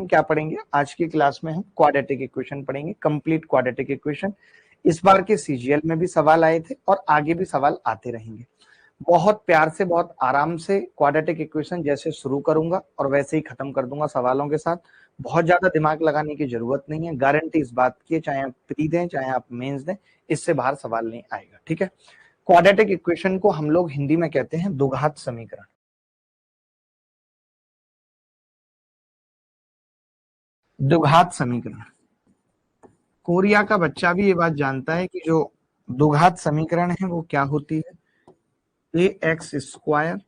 हम क्या पढ़ेंगे आज की क्लास में? हम क्वाड्रेटिक इक्वेशन पढ़ेंगे, कंप्लीट क्वाड्रेटिक इक्वेशन। इस बार के सीजीएल में भी सवाल आए थे और आगे भी सवाल आते रहेंगे। बहुत प्यार से, बहुत आराम से क्वाड्रेटिक इक्वेशन जैसे शुरू करूंगा और वैसे ही खत्म कर दूंगा सवालों के साथ। बहुत ज्यादा दिमाग लगाने की जरूरत नहीं है, गारंटी इस बात की है, चाहे आप प्री दें चाहे आप मेंस दें, इससे बाहर सवाल नहीं आएगा। ठीक है, क्वाड्रेटिक इक्वेशन को हम लोग हिंदी में कहते हैं द्विघात समीकरण। द्विघात समीकरण, कोरिया का बच्चा भी ये बात जानता है कि जो द्विघात समीकरण है वो क्या होती है, ax²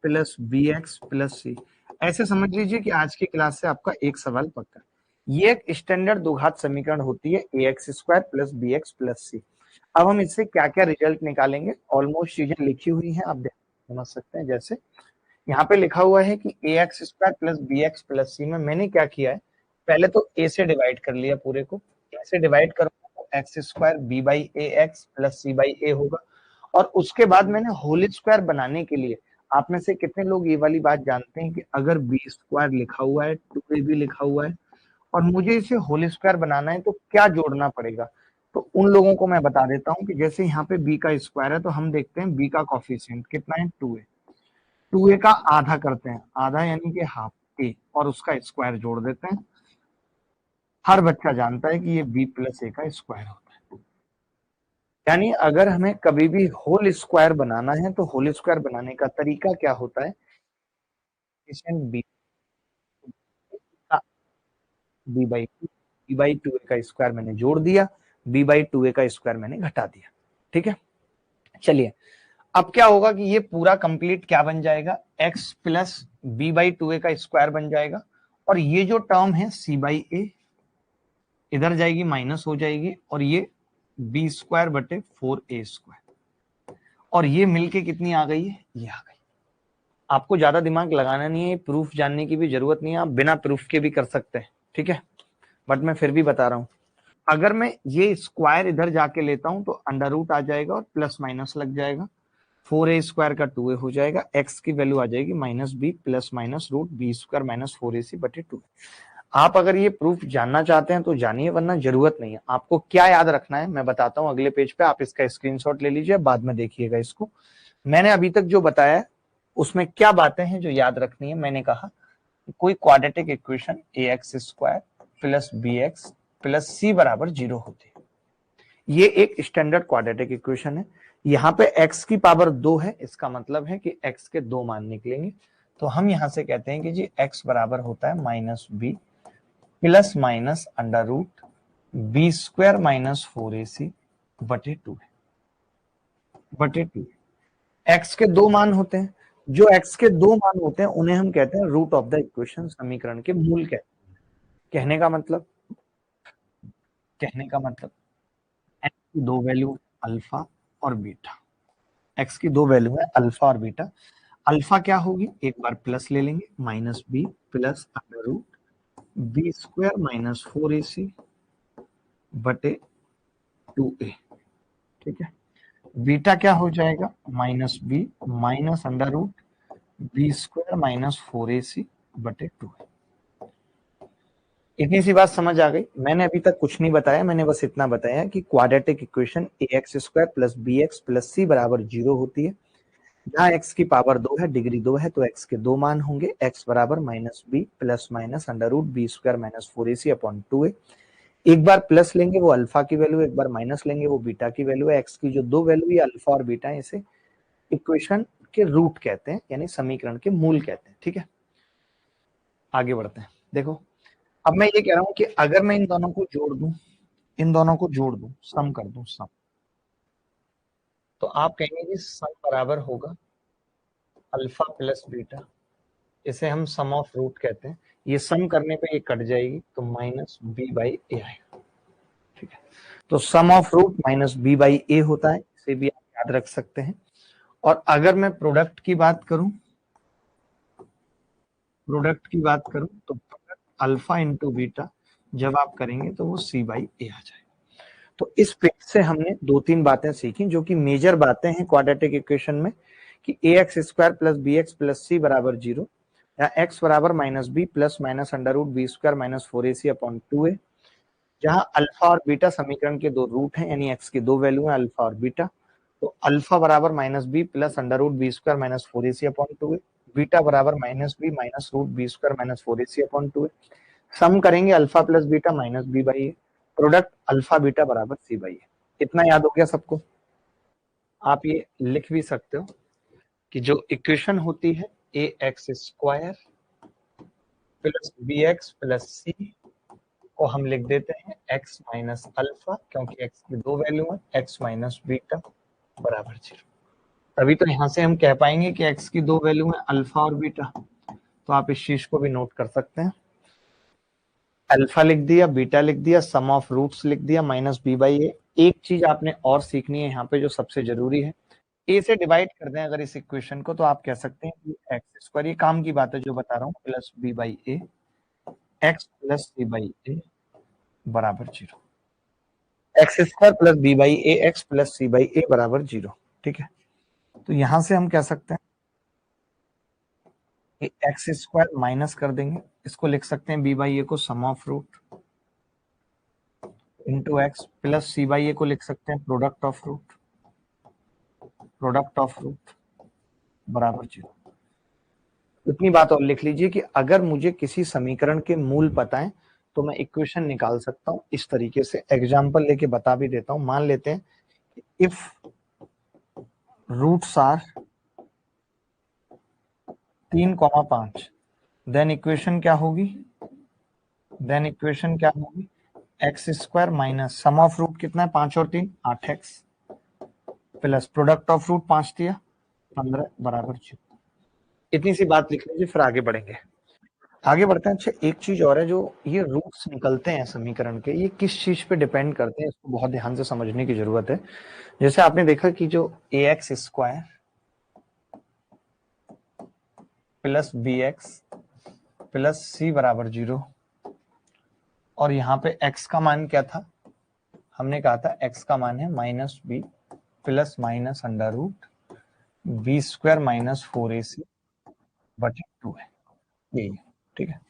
plus bx plus c। ऐसे समझ लीजिए कि आज की क्लास से आपका एक सवाल पक्का। ये एक स्टैंडर्ड द्विघात समीकरण होती है ax² plus bx plus c। अब हम इससे क्या क्या रिजल्ट निकालेंगे, ऑलमोस्ट चीजें लिखी हुई हैं, आप समझ सकते हैं। जैसे यहाँ पे लिखा हुआ है कि ax² plus bx plus c में मैंने क्या किया है, पहले तो a से डिवाइड कर लिया, पूरे को a से डिवाइड करूंगा तो x² b by ax plus c by a होगा। और उसके बाद मैंने होल स्क्वायर बनाने के लिए, आप में से कितने लोग ये वाली बात जानते हैं कि अगर b² लिखा हुआ है 2a भी लिखा हुआ है और मुझे इसे होल स्क्वायर बनाना है तो क्या जोड़ना पड़ेगा? तो उन लोगों को मैं बता देता हूं कि जैसे यहाँ पे b का स्क्वायर है तो हम देखते हैं b का कॉफिशिएंट कितना है, 2a। 2a का आधा करते हैं, आधा यानी कि हाफ a, और उसका स्क्वायर जोड़ देते हैं। हर बच्चा जानता है कि ये b प्लस a का स्क्वायर होता है। यानी अगर हमें कभी भी होल स्क्वायर बनाना है तो होल स्क्वायर बनाने का तरीका क्या होता है, b बाई 2a का स्क्वायर मैंने जोड़ दिया, b बाई 2a का स्क्वायर मैंने घटा दिया। ठीक है, चलिए अब क्या होगा कि ये पूरा कंप्लीट क्या बन जाएगा, x plus b by 2a का स्क्वायर बन जाएगा। और ये जो टर्म है c बाई a इधर जाएगी, माइनस हो जाएगी, और ये b² बटे 4a², और ये मिलके कितनी आ गई है, ये आ गई। आपको ज्यादा दिमाग लगाना नहीं है, प्रूफ जानने की भी जरूरत नहीं है, आप बिना प्रूफ के भी कर सकते हैं। ठीक है, बट मैं फिर भी बता रहा हूं, अगर मैं ये स्क्वायर इधर जाके लेता हूं तो अंडर रूट आ जाएगा और प्लस माइनस लग जाएगा, 4a² का 2a हो जाएगा, x की वैल्यू आ जाएगी -b plus minus root b² minus 4ac बटे 2। आप अगर ये प्रूफ जानना चाहते हैं तो जानिए, वरना जरूरत नहीं है। आपको क्या याद रखना है मैं बताता हूं अगले पेज पे, आप इसका स्क्रीनशॉट ले लीजिए, बाद में देखिएगा इसको। मैंने अभी तक जो बताया उसमें क्या बातें हैं जो याद रखनी है। मैंने कहा कोई quadratic equation ax² plus bx plus c बराबर 0 होती है, ये एक स्टैंडर्ड क्वाड्रेटिक इक्वेशन है। यहाँ पे x की पावर 2 है, इसका मतलब है कि x के 2 मान निकलेंगे। तो हम यहाँ से कहते हैं कि जी x बराबर होता है -b plus minus under root b² minus 4ac बटे 2 बटे 2। x के 2 मान होते हैं, जो x के 2 मान होते हैं उन्हें हम कहते हैं रूट ऑफ द इक्वेशन, समीकरण के मूल कहते हैं। कहने का मतलब x की 2 वैल्यू अल्फा और बीटा, x की 2 वैल्यू है अल्फा और बीटा। अल्फा क्या होगी, एक बार प्लस ले लेंगे, -b plus under root b² minus 4ac बटे 2a। ठीक है, बीटा क्या हो जाएगा, -b minus under root b² minus 4ac बटे 2a। इतनी सी बात समझ आ गई। मैंने अभी तक कुछ नहीं बताया, मैंने बस इतना बताया कि quadratic equation ax² plus bx plus c बराबर 0 होती है। जहाँ x की पावर 2 है, डिग्री 2 है, तो x के 2 मान होंगे, x बराबर -b plus minus under root b² minus 4ac upon 2a। एक बार प्लस लेंगे वो अल्फा की वैल्यू, एक बार माइनस लेंगे वो बीटा की वैल्यू है। x की जो 2 वैल्यू है अल्फा और बीटा है, इसे इक्वेशन के रूट कहते हैं, यानी समीकरण के मूल कहते हैं। ठीक है, आगे बढ़ते हैं। देखो अब मैं ये कह रहा हूं कि अगर मैं इन दोनों को जोड़ दूं, सम कर दूं, सम, तो आप कहेंगे कि सम बराबर होगा अल्फा प्लस बीटा, इसे हम सम ऑफ रूट कहते हैं। ये सम करने पे ये कट जाएगी तो -b बाई ए आएगा। ठीक है, तो सम ऑफ रूट -b बाई ए होता है, इसे भी आप याद रख सकते हैं। और अगर मैं प्रोडक्ट की बात करूं तो प्रोडक्ट अल्फा इंटू बीटा जब आप करेंगे तो वो c बाई ए आ जाएगा। तो इस पेज से हमने 2-3 बातें सीखी जो कि मेजर बातें हैं क्वाड्रेटिक इक्वेशन में, कि ax² plus bx plus c बराबर 0, या x बराबर minus B plus minus under root B square minus 4ac upon 2a, जहां अल्फा और बीटा समीकरण के दो रूट हैं, यानी x की दो वैल्यू है अल्फा और बीटा। तो अल्फा बराबर minus B plus under root B square minus 4ac upon 2a, beta बराबर minus b minus root B square minus 4ac upon 2a। Sum करेंगे alpha plus beta minus B by a, product alpha beta बराबर c by ए। इतना याद हो गया सबको? आप ये लिख भी सकते हो कि जो इक्वेशन होती है a x square plus B x plus c को हम लिख देते हैं एक्स माइनस अल्फा, क्योंकि एक्स की दो वैल्यू है, एक्स माइनस बीटा बराबर 0। तभी तो यहां से हम कह पाएंगे कि एक्स की दो वैल्यू है अल्फा और बीटा। तो आप इस चीज को भी नोट कर सकते हैं, अल्फा लिख दिया, बीटा लिख दिया, सम ऑफ रूट्स लिख दिया माइनस बी बाई ए। एक चीज आपने और सीखनी है यहाँ पे जो सबसे जरूरी है, ए से डिवाइड कर दें अगर इस इक्वेशन को, तो आप कह सकते हैं कि एक्स स्क्वायर, ये काम की बात है जो बता रहा हूँ, plus b by a x plus c by a बराबर 0। X square plus b by a x plus c by a बराबर 0। ठीक है, तो यहां से हम कह सकते हैं कि एक्स स्क्वायर माइनस कर देंगे, इसको लिख सकते हैं बी बाई ए को sum of root into x, plus c by a को लिख सकते हैं प्रोडक्ट ऑफ रूट बराबर 0। इतनी बात और लिख लीजिए कि अगर मुझे किसी समीकरण के मूल पता है तो मैं इक्वेशन निकाल सकता हूं इस तरीके से। एग्जाम्पल लेके बता भी देता हूं, मान लेते हैं if roots are 3,5, then equation क्या होगी, x square minus sum of root कितना है 5 और 3 8x plus product of root 5 दिया 15 बराबर 0। इतनी सी बात लिख लीजिए, फिर आगे बढ़ेंगे। आगे बढ़ते हैं। अच्छा, एक चीज और है, जो ये रूट्स निकलते हैं समीकरण के, ये किस चीज पे डिपेंड करते हैं, इसको बहुत ध्यान से समझने की जरूरत है। जैसे आपने देखा कि जो a x square plus B x plus c बराबर 0, और यहाँ पे x का मान क्या था, हमने कहा था x का मान है minus B plus minus under root B square minus 4ac बटे 2 है, यही है। ठीक है,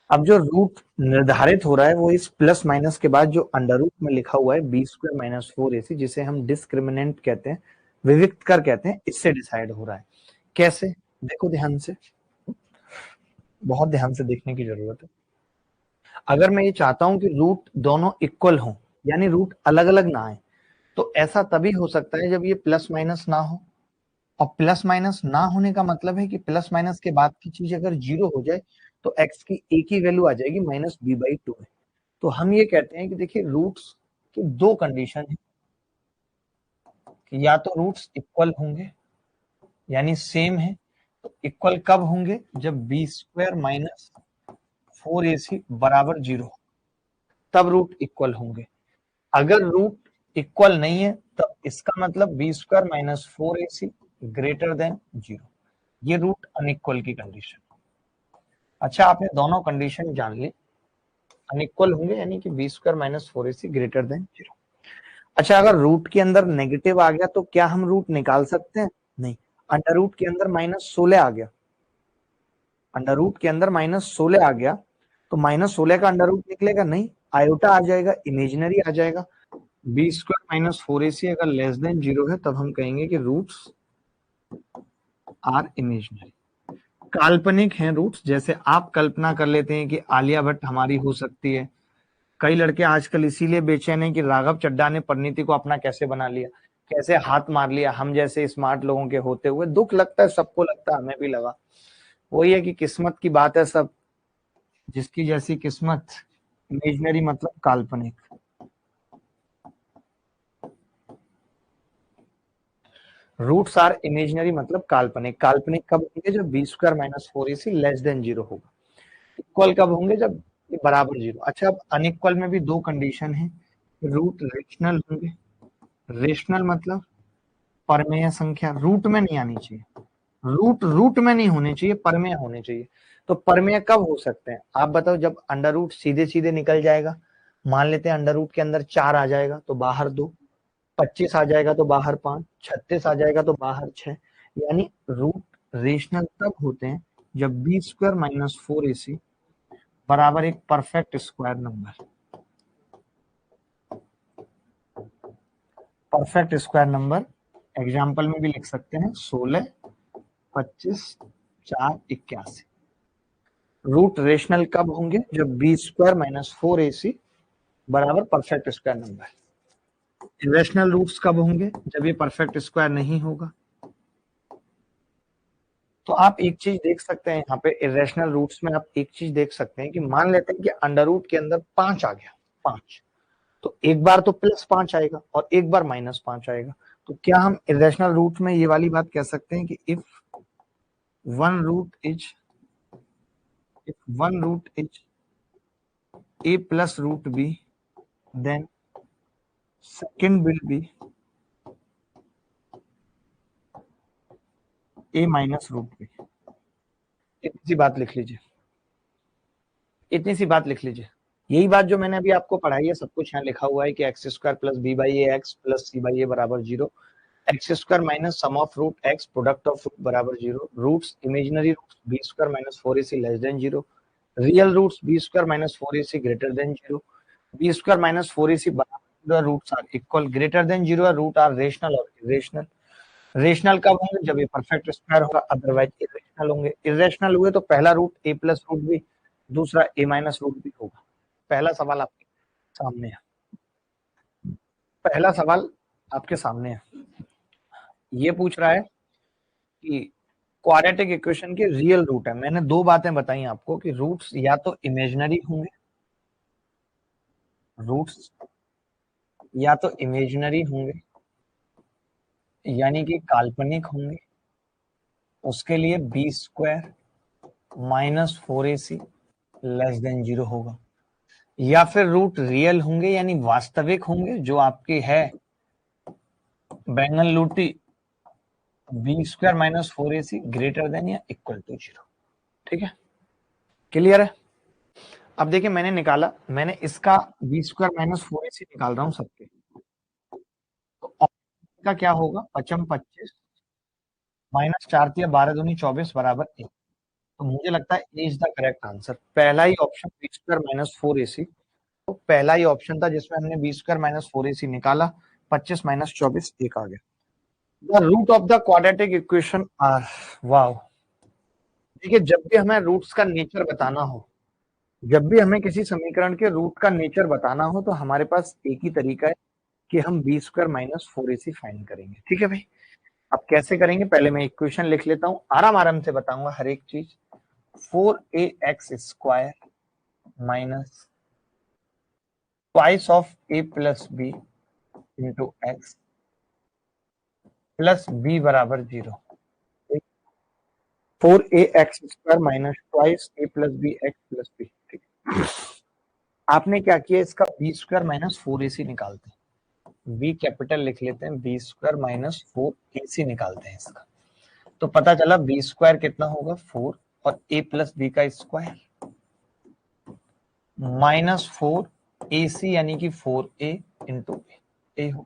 अब जो रूट निर्धारित हो रहा है वो इस प्लस माइनस के बाद जो अंडर रूट में लिखा हुआ है बी स्क्वायर माइनस 4ac, जिसे हम डिस्क्रिमिनेंट कहते हैं, विविक्त कर कहते हैं, इससे डिसाइड हो रहा है। कैसे, देखो ध्यान से, बहुत ध्यान से देखने की जरूरत है। अगर मैं ये चाहता हूं कि रूट दोनों इक्वल हों, यानी रूट अलग अलग ना आए, तो ऐसा तभी हो सकता है जब ये प्लस माइनस ना हो। और प्लस माइनस ना होने का मतलब है कि प्लस माइनस के बाद की चीज अगर 0 हो जाए तो x की एक ही वैल्यू आ जाएगी माइनस बी बाई 2 है। तो हम ये कहते हैं कि देखिए रूट्स की दो कंडीशन है, कि या तो रूट्स इक्वल होंगे यानी सेम है। तो इक्वल कब होंगे, जब बी स्क्वायर माइनस 4ac बराबर 0, तब रूट इक्वल होंगे। अगर रूट इक्वल नहीं है तब इसका मतलब B square minus 4ac greater than 0, ये रूट अनइक्वल की कंडीशन। अच्छा, आपने दोनों कंडीशन जान ली, अनइक्वल होंगे यानी कि B square minus 4ac greater than 0। अच्छा, अगर रूट के अंदर नेगेटिव आ गया तो क्या हम रूट निकाल सकते हैं? नहीं। अंडर रूट के अंदर -16 आ गया, अंडर रूट के अंदर -16 आ गया, तो -16 का अंडर रूट निकलेगा नहीं, आयोटा आ जाएगा, इमेजिनरी आ जाएगा। बी स्क्वायर माइनस 4ac अगर लेस देन 0 है तब हम कहेंगे कि रूट्स आर इमेजिनरी, काल्पनिक हैं रूट्स। जैसे आप कल्पना कर लेते हैं कि आलिया भट्ट हमारी हो सकती है। कई लड़के आजकल इसीलिए बेचैन हैं कि राघव चड्ढा ने परिणीति को अपना कैसे बना लिया, कैसे हाथ मार लिया हम जैसे स्मार्ट लोगों के होते हुए। दुख लगता है, सबको लगता है, हमें भी लगा। वही है कि किस्मत की बात है, सब जिसकी जैसी किस्मत। इमेजिनरी मतलब काल्पनिक, रूट्स आर इमेजिनरी मतलब काल्पनिक। काल्पनिक कब होंगे, जब B square minus 4ac less than 0 होगा। इक्वल कब होंगे, जब ये बराबर 0। अच्छा, अब अनइक्वल में भी दो कंडीशन है, रूट रेशनल होंगे। रेशनल मतलब परमेय संख्या, रूट में नहीं आनी चाहिए, रूट में नहीं होनी चाहिए, परमेय होने चाहिए। तो परमेय कब हो सकते हैं आप बताओ, जब अंडर रूट सीधे सीधे निकल जाएगा। मान लेते हैं अंडर रूट के अंदर 4 आ जाएगा तो बाहर 2, 25 आ जाएगा तो बाहर 5, 36 आ जाएगा तो बाहर 6। यानी रूट रेशनल तब होते हैं जब बी स्क्वायर माइनस 4ac बराबर एक perfect square number, perfect square number example में भी लिख सकते हैं 16, 25, 4, 81। रूट रेशनल कब होंगे? जब बी स्क्वायर माइनस 4ac बराबर perfect square number. Irrational roots कब होंगे? जब ये परफेक्ट स्क्वायर नहीं होगा। तो आप एक चीज देख सकते हैं यहाँ पे इरेशनल रूट्स में, आप एक चीज देख सकते हैं कि मान लेते हैं कि अंडर रूट के अंदर 5 आ गया, 5, तो एक बार तो +5 आएगा और एक बार -5 आएगा। तो क्या हम इरेशनल रूट में ये वाली बात कह सकते हैं कि if one root is a plus root b, then second will be a minus root b। इतनी सी बात लिख लीजिए, इतनी सी बात लिख लीजिए। यही बात जो मैंने अभी आपको पढ़ाई है, सब कुछ यहाँ लिखा हुआ है कि x square plus b by a x plus c by a बराबर 0, x square minus sum of root x product of root बराबर 0, roots imaginary roots b square minus 4ac less than 0, real roots b square minus 4ac greater than 0, b square minus 4ac बराबर roots are equal greater than 0, root are rational और irrational. Rational कब होंगे? जब ये perfect square होगा, otherwise irrational होंगे। Irrational हुए तो पहला रूट ए प्लस रूट बी, दूसरा ए माइनस रूट बी होगा। पहला सवाल आपके सामने है, पहला सवाल आपके सामने है। ये पूछ रहा है कि क्वाड्रेटिक इक्वेशन के रियल रूट है। मैंने दो बातें बताई आपको कि रूट्स या तो इमेजिनरी होंगे, रूट्स या तो इमेजिनरी होंगे यानी कि काल्पनिक होंगे, उसके लिए B square minus 4ac less than 0 होगा, या फिर रूट रियल होंगे यानी वास्तविक होंगे, जो आपके है बैंगन लूटी B square minus 4ac greater than या इक्वल टू 0। ठीक है, क्लियर है? अब देखिए मैंने निकाला, मैंने इसका बी स्क्वायर माइनस 4ac निकाल रहा हूं सबके, तो का क्या होगा? 55 25 माइनस 4 दिया 12 दूनी 24 बराबर 1। तो मुझे लगता है A is the correct answer. पहला ही option b square minus 4ac, तो पहला ही ऑप्शन था जिसमें हमने बी स्क्वायर माइनस 4ac निकाला, 25 माइनस 24 1 आ गया। The root of the quadratic equation are, wow. देखिए जब भी हमें रूट्स का नेचर बताना हो, जब भी हमें किसी समीकरण के रूट का नेचर बताना हो, तो हमारे पास एक ही तरीका है कि हम B square minus 4ac find करेंगे। ठीक है भाई, अब कैसे करेंगे? पहले मैं इक्वेशन लिख लेता हूं, आराम आराम से बताऊंगा हर एक चीज। 4ax square minus twice of a plus B into x plus B बराबर 0। 4ax square minus twice a plus B x plus B. ठीक है, आपने क्या किया? इसका बी स्क्वायर माइनस 4ac निकालते हैं, बी कैपिटल लिख लेते हैं, बी स्क्वायर माइनस 4ac निकालते हैं इसका, तो पता चला बी स्क्वायर कितना होगा 4 और a प्लस बी का स्क्वायर माइनस 4ac यानी कि 4a इंटू ए हो।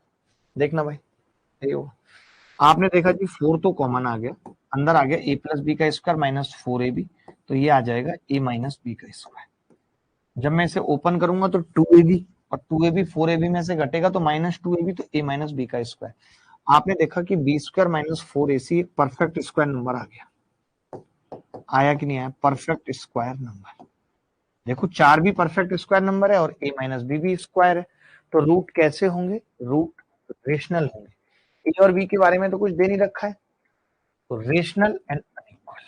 देखना भाई, ए हो। आपने देखा जी 4 तो कॉमन आ गया, अंदर आ गया a प्लस बी का स्क्वायर माइनस 4ab, तो ये आ जाएगा a माइनस बी का स्क्वायर। जब मैं इसे ओपन करूंगा तो 2ab, और 2ab 4ab में से घटेगा तो माइनस 2ab, तो a माइनस बी का स्क्वायर। आपने देखा कि B square minus 4ac perfect square number आ गया, आया कि नहीं आया? Perfect square number. देखो 4 भी परफेक्ट स्क्वायर नंबर है और a माइनस बी भी स्क्वायर है, तो रूट कैसे होंगे? रूट रेशनल होंगे। ए और बी के बारे में तो कुछ दे नहीं रखा है, तो रेशनल एंड अनइक्वल,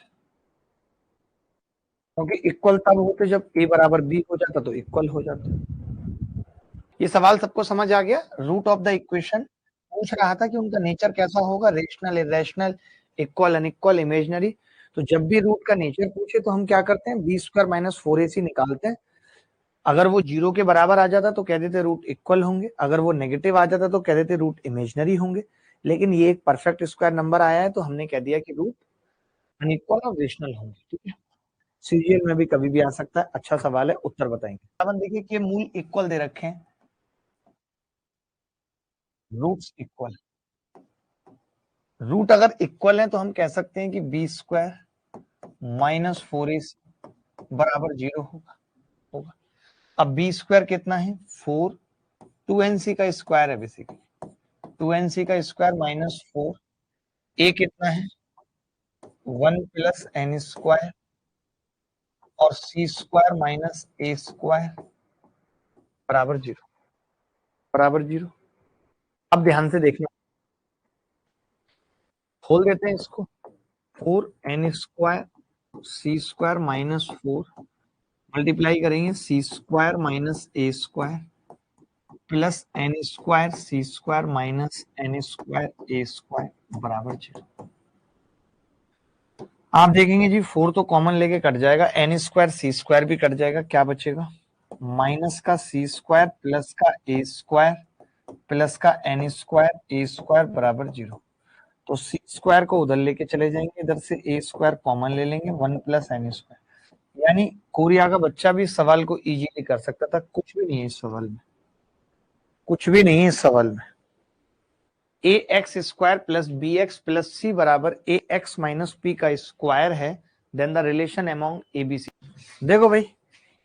क्योंकि इक्वल तब होते जब ए बराबर बी हो जाता, तो इक्वल हो जाता। ये सवाल सबको समझ आ गया? रूट ऑफ द इक्वेशन पूछ रहा था कि उनका नेचर कैसा होगा, rational, irrational, equal, unequal, imaginary. तो जब भी रूट का नेचर पूछे तो हम क्या करते हैं? बी स्क्वायर माइनस 4ac निकालते हैं। अगर वो 0 के बराबर आ जाता तो कह देते रूट इक्वल होंगे, अगर वो नेगेटिव आ जाता तो कह देते रूट इमेजिनरी होंगे। लेकिन ये एक परफेक्ट स्क्वायर नंबर आया है तो हमने कह दिया कि रूट अनइक्वल और रेशनल होंगे। ठीक है, सीरियल में भी कभी भी आ सकता है। अच्छा सवाल है, उत्तर बताएंगे। अब देखिए कि मूल इक्वल दे रखे हैं, रूट्स इक्वल। रूट अगर इक्वल है तो हम कह सकते हैं कि बी स्क्वायर माइनस 4ac बराबर 0 होगा। अब बी स्क्वायर कितना है 4, 2nc का स्क्वायर है बेसिकली, 2nc का स्क्वायर माइनस 4, ए कितना है 1 प्लस एन स्क्वायर और सी स्क्वायर माइनस ए स्क्वायर बराबर 0, बराबर 0। अब ध्यान से देखना, खोल देते हैं इसको, 4n स्क्वायर सी स्क्वायर माइनस 4 मल्टीप्लाई करेंगे सी square minus A square plus N square C square minus N square a square बराबर 0। आप देखेंगे जी 4 तो कॉमन लेके कट जाएगा, एन स्क्वायर सी स्क्वायर भी कट जाएगा, क्या बचेगा माइनस का सी स्क्वायर प्लस का ए स्क्वायर प्लस का एन स्क्वायर ए स्क्वायर बराबर 0। तो सी स्क्वायर को उधर लेके चले जाएंगे, इधर से ए स्क्वायर कॉमन ले लेंगे 1 प्लस एन स्क्वायर। यानी कोरिया का बच्चा भी इस सवाल को इजीली कर सकता था, कुछ भी नहीं है इस सवाल में, कुछ भी नहीं है इस सवाल में। A x square plus B x plus c बराबर ए एक्स माइनस पी का स्क्वायर है, then the relation among a B c. देखो भाई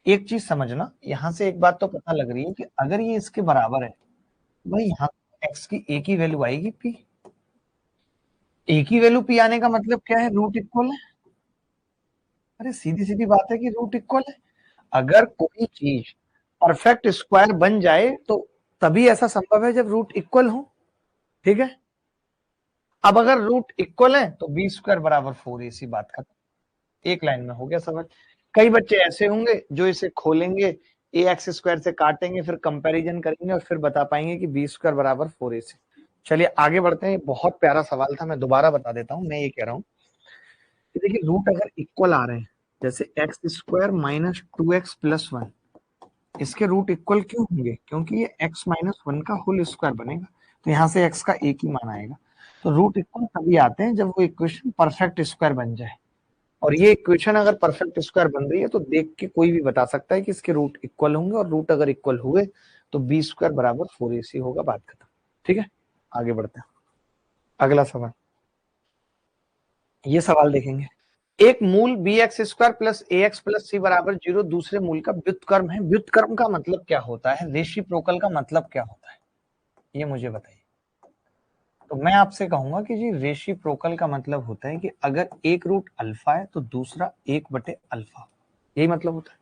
एक चीज समझना, यहां से एक बात तो पता लग रही है कि अगर ये इसके बराबर है भाई यहाँ एक्स की एक ही वैल्यू आएगी पी, एक ही वैल्यू पी आने का मतलब क्या है रूट इक्वल है। अरे सीधी सीधी बात है कि रूट इक्वल है। अगर कोई चीज परफेक्ट स्क्वायर बन जाए तो तभी ऐसा संभव है जब रूट इक्वल हो, ठीक है। अब अगर रूट इक्वल है तो बी स्क्वायर बराबर 4ac, बात खत्म, एक लाइन में हो गया सवाल। कई बच्चे ऐसे होंगे जो इसे खोलेंगे, ए एक्स स्क्वायर से काटेंगे, फिर कंपैरिजन करेंगे और फिर बता पाएंगे कि बी स्क्वायर बराबर 4ac। चलिए आगे बढ़ते हैं, बहुत प्यारा सवाल था, मैं दोबारा बता देता हूं। मैं ये कह रहा हूं कि देखिए रूट अगर इक्वल आ रहे हैं, जैसे x square minus 2x plus 1, इसके रूट इक्वल क्यों होंगे, क्योंकि ये x माइनस 1 का होल स्क्वायर बनेगा, तो यहाँ से x का एक ही मान आएगा। तो रूट इक्वल तभी आते हैं जब वो इक्वेशन परफेक्ट स्क्वायर बन जाए, और ये इक्वेशन अगर परफेक्ट स्क्वायर बन रही है तो देख के कोई भी बता सकता है कि इसके रूट इक्वल होंगे, और रूट अगर इक्वल हुए तो बी स्क्वायर बराबर 4ac होगा, बात खत्म, ठीक है। आगे बढ़ते हैं, अगला सवाल, ये सवाल देखेंगे। एक मूल बी एक्स स्क्वायर प्लस ए एक्स प्लस सी बराबर 0 दूसरे मूल का व्युत्क्रम है। व्युत्क्रम का मतलब क्या होता है, रेसिप्रोकल का मतलब क्या होता है, ये मुझे बताइए। तो मैं आपसे कहूंगा कि जी रेसिप्रोकल का मतलब होता है कि अगर एक रूट अल्फा है तो दूसरा 1/अल्फा, यही मतलब होता है।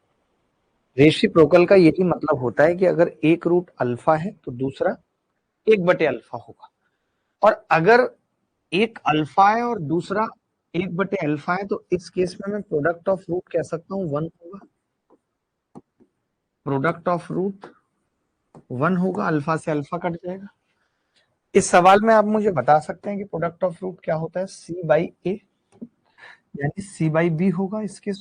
रेसिप्रोकल का यही मतलब होता है कि अगर एक रूट अल्फा है तो दूसरा 1/अल्फा होगा, और अगर एक अल्फा है और दूसरा 1/अल्फा है तो इस केस में मैं प्रोडक्ट ऑफ रूट कह सकता हूँ 1 होगा, प्रोडक्ट ऑफ रूट 1 होगा, अल्फा से अल्फा कट जाएगा। इस सवाल में आप मुझे बता सकते हैं कि प्रोडक्ट ऑफ रूट क्या होता है, सी बाई ए, यानी सी बाई बी होगा। इसके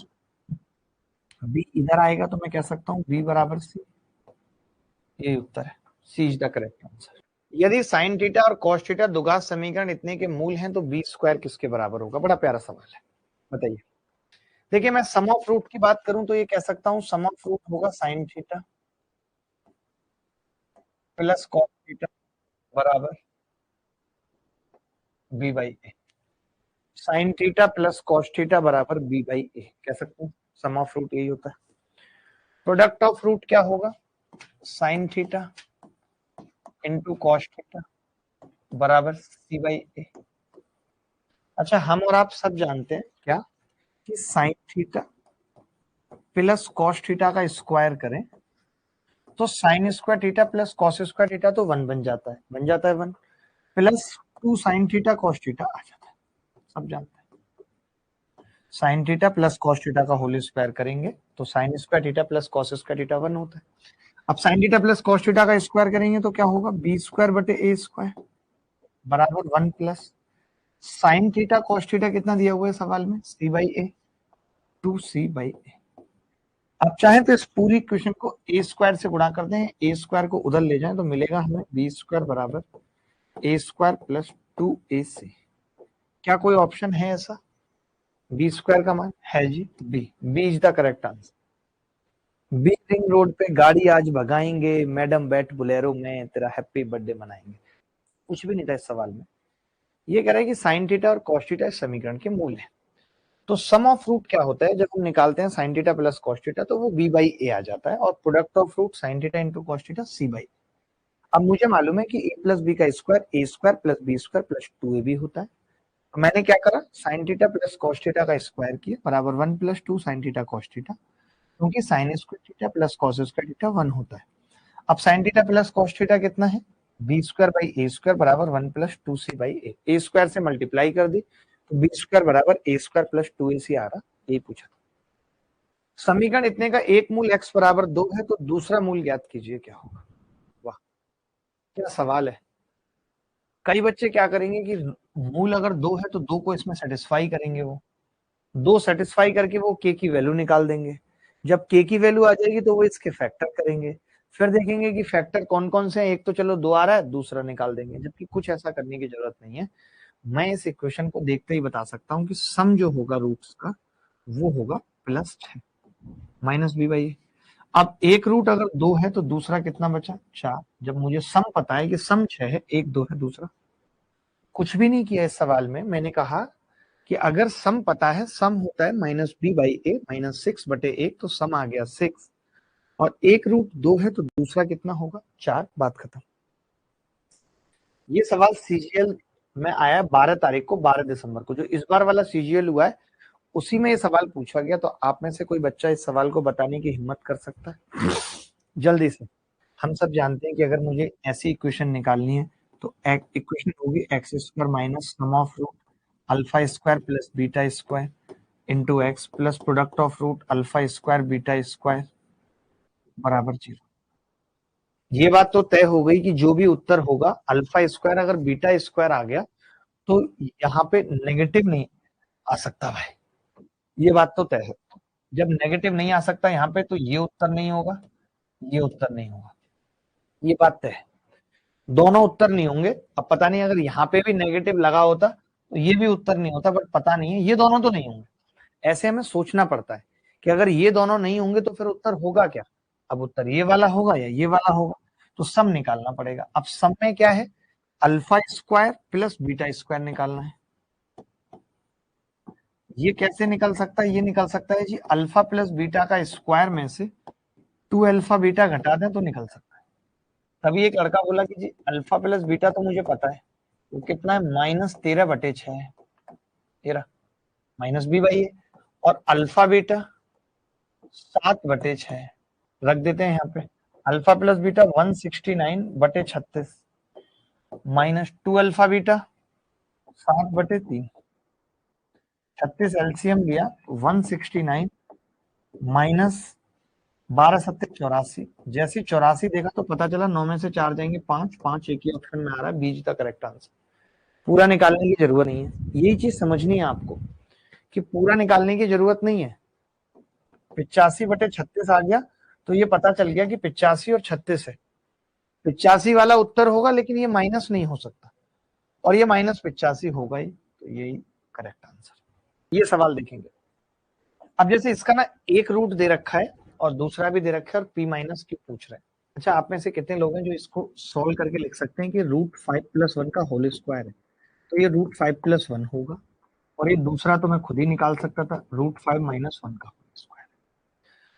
बी इधर आएगा तो मैं कह सकता हूँ बी बराबर सी, यही उत्तर है, सी इज द करेक्ट आंसर। यदि साइन थीटा और कॉस थीटा द्विघात समीकरण इतने के मूल हैं तो बी स्क्वायर किसके बराबर होगा, बड़ा प्यारा सवाल है, बताइए। देखिए मैं सम ऑफ रूट की बात करूं तो ये कह सकता हूं सम ऑफ रूट होगा sine theta plus cos theta बराबर b by a, sine theta plus cos theta बराबर बी बाई ए कह सकते हैं, सम ऑफ रूट यही होता है। प्रोडक्ट ऑफ रूट क्या होगा, sine theta into cos theta बराबर सी बाई ए। अच्छा हम और आप सब जानते हैं क्या कि sine theta plus cos theta का स्क्वायर करें तो sine square theta plus cos square theta तो 1 बन जाता है, 1 plus 2 sine theta cos theta आ जाता है, सब जानते हैं। Sine theta plus cos theta का होल स्क्वायर करेंगे तो sine square theta plus cos square theta 1 होता है। अब sine theta plus cos theta का स्क्वायर करेंगे तो क्या होगा, बी स्क्वायर बटे ए स्क्वायर बराबर 1 plus sign theta cos theta कितना दिया हुआ है सवाल में, सी बाई ए, 2c बाई ए। आप चाहें तो इस पूरी इक्वेशन को ए स्क्वायर से गुणा कर दें, ए स्क्वायर को उधर ले जाएं तो मिलेगा हमें बी स्क्वायर बराबर ए स्क्वायर प्लस 2ac। क्या कोई ऑप्शन है ऐसा, बी स्क्वायर का मान है जी B, B is the correct answer. बी रिंग रोड पे गाड़ी आज भगाएंगे, मैडम बैठ बुलेरो में तेरा हैप्पी बर्थडे मनाएंगे, कुछ भी नहीं था इस सवाल में। ये कह रहा है कि साइन थीटा और कॉस थीटा इस समीकरण के मूल है। तो सम ऑफ रूट क्या होता है, जब हम निकालते हैं sine theta plus cos theta तो वो b बाई ए आ जाता है, और product of root sine theta into cos theta c by. अब मुझे मालूम है कि a प्लस बी का square a square plus b square plus 2ab होता है। तो मैंने क्या करा, sine theta plus cos theta का स्क्वायर किया बराबर 1 plus 2 sine theta cos theta, क्योंकि sine square theta plus cos square theta 1 होता है। अब sine theta plus cos theta कितना है, B square by A square बराबर 1 plus 2c by A square से मल्टीप्लाई कर दी तो बी स्क्वायर बराबर ए स्क्वायर प्लस 2ac आ रहा, ये पूछा। समीकरण इतने का एक मूल x बराबर 2 है, तो दूसरा मूल ज्ञात कीजिए क्या होगा। वाह, क्या सवाल है। कई बच्चे क्या करेंगे कि मूल अगर 2 है तो 2 को इसमें सेटिस्फाई करेंगे, वो 2 सेटिस्फाई करके वो k की वैल्यू निकाल देंगे। जब k की वैल्यू आ जाएगी तो वो इसके फैक्टर करेंगे, फिर देखेंगे कि फैक्टर कौन कौन से हैं, एक तो चलो 2 आ रहा है, दूसरा निकाल देंगे, जबकि कुछ ऐसा करने की जरूरत नहीं है। मैं इस इक्वेशन को देखते ही बता सकता हूं कि सम जो होगा रूट्स का वो होगा +6 माइनस बी बाई। अब एक रूट अगर 2 है तो दूसरा कितना बचा, 4। जब मुझे सम पता है कि सम 6 है, एक 2 है दूसरा, कुछ भी नहीं किया इस सवाल में। मैंने कहा कि अगर सम पता है, सम होता है minus B by A minus 6 बटे 1, तो सम आ गया 6, और एक रूट 2 है तो दूसरा कितना होगा, 4। बात खत्म। ये सवाल सीजीएल में आया 12 तारीख को, 12 दिसंबर को, जो इस बार वाला सीजीएल हुआ है उसी में ये सवाल पूछा गया। तो आप में से कोई बच्चा इस सवाल को बताने की हिम्मत कर सकता है जल्दी से। हम सब जानते हैं कि अगर मुझे ऐसी इक्वेशन निकालनी है तो इक्वेशन होगी x square minus sum of root alpha square plus beta square into x plus product of root alpha square beta square बराबर 0। ये बात तो तय हो गई कि जो भी उत्तर होगा अल्फा स्क्वायर अगर बीटा स्क्वायर आ गया तो यहाँ पे नेगेटिव नहीं आ सकता भाई, ये बात तो तय है। जब नेगेटिव नहीं आ सकता यहाँ पे तो ये उत्तर नहीं होगा, ये उत्तर नहीं होगा, ये बात तय है। दोनों उत्तर नहीं होंगे। अब पता नहीं अगर यहाँ पे भी नेगेटिव लगा होता तो ये भी उत्तर नहीं होता, बट पता नहीं है, ये दोनों तो नहीं होंगे। ऐसे हमें सोचना पड़ता है कि अगर ये दोनों नहीं होंगे तो फिर उत्तर होगा क्या। अब उत्तर ये वाला होगा या ये वाला होगा, तो सम निकालना पड़ेगा। अब सम में क्या है, alpha square plus beta square निकालना है। ये कैसे निकल सकता है, ये निकल सकता है जी अल्फा प्लस बीटा का स्क्वायर में से 2 अल्फा बीटा घटा दें तो निकल सकता है। तभी एक लड़का बोला कि जी अल्फा प्लस बीटा तो मुझे पता है, वो कितना है, -13/6 है, 13 माइनस बी बाई है, और अल्फा बीटा 7/6 रख देते हैं यहाँ पे। Alpha plus beta 169/36 minus 2 alpha beta 7/3, 36 LCM लिया 169 माइनस 12×7 = 84। जैसे 84 देखा तो पता चला 9 में से 4 जाएंगे 5, 5 एक ही ऑप्शन में आ रहा है, बीज द करेक्ट आंसर। पूरा निकालने की जरूरत नहीं है, यही चीज समझनी है आपको कि पूरा निकालने की जरूरत नहीं है। 85/36 आ गया तो ये पता चल गया कि 85 और 36 है, 85 वाला उत्तर होगा, लेकिन ये माइनस नहीं हो सकता, और ये -85 होगा ही, तो यही करेक्ट आंसर। ये सवाल देखेंगे। अब जैसे इसका ना एक रूट दे रखा है और दूसरा भी दे रखा है और p माइनस क्यू पूछ रहे हैं। अच्छा, आप में से कितने लोग हैं जो इसको सॉल्व करके लिख सकते हैं कि √5 + 1 का होल स्क्वायर है, तो ये √5 + 1 होगा, और ये दूसरा तो मैं खुद ही निकाल सकता था, √5 - 1 का होल स्क्वायर।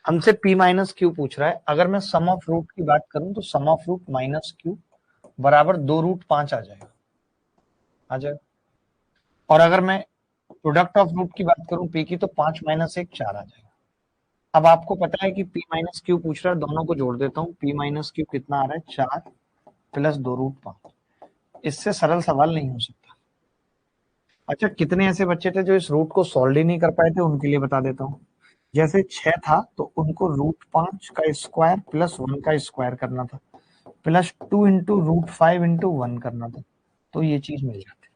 हमसे p माइनस क्यू पूछ रहा है। अगर मैं सम ऑफ रूट की बात करूं तो सम ऑफ रूट माइनस क्यू बराबर 2√5 आ जाएगा, आ जाएगा। और अगर मैं प्रोडक्ट ऑफ रूट की बात करूं p की, तो 5 - 1 4 आ जाएगा। अब आपको पता है कि p माइनस क्यू पूछ रहा है, दोनों को जोड़ देता हूँ। p माइनस क्यू कितना आ रहा है, 4 + 2√5। इससे सरल सवाल नहीं हो सकता। अच्छा, कितने ऐसे बच्चे थे जो इस रूट को सॉल्व ही नहीं कर पाए थे, उनके लिए बता देता हूँ। जैसे 6 था तो उनको √5 का स्क्वायर प्लस 1 का स्क्वायर करना था, प्लस 2 इंटू √5 इंटू 1 करना था, तो ये चीज मिल जाती।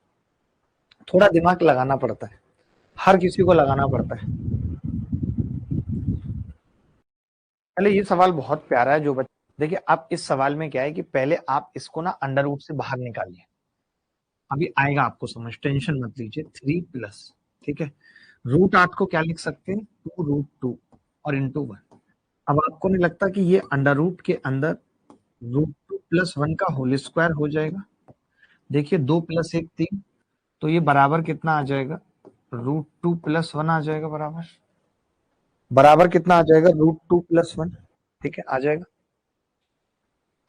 थोड़ा दिमाग लगाना पड़ता है, हर किसी को लगाना पड़ता है। पहले ये सवाल बहुत प्यारा है जो बच्चे, देखिए आप इस सवाल में क्या है कि पहले आप इसको ना अंडर रूट से बाहर निकालिए, अभी आएगा आपको समझ, टेंशन मत लीजिए। 3+, ठीक है, √8 को क्या लिख सकते हैं, 2√2 और इंटू 1। अब आपको नहीं लगता कि ये अंडर रूट के अंदर √2 + 1 का होल स्क्वायर हो जाएगा। देखिए 2 + 1 3, तो ये बराबर कितना आ जाएगा, √2 + 1 आ जाएगा बराबर, बराबर कितना आ जाएगा, √2 + 1, ठीक है, आ जाएगा।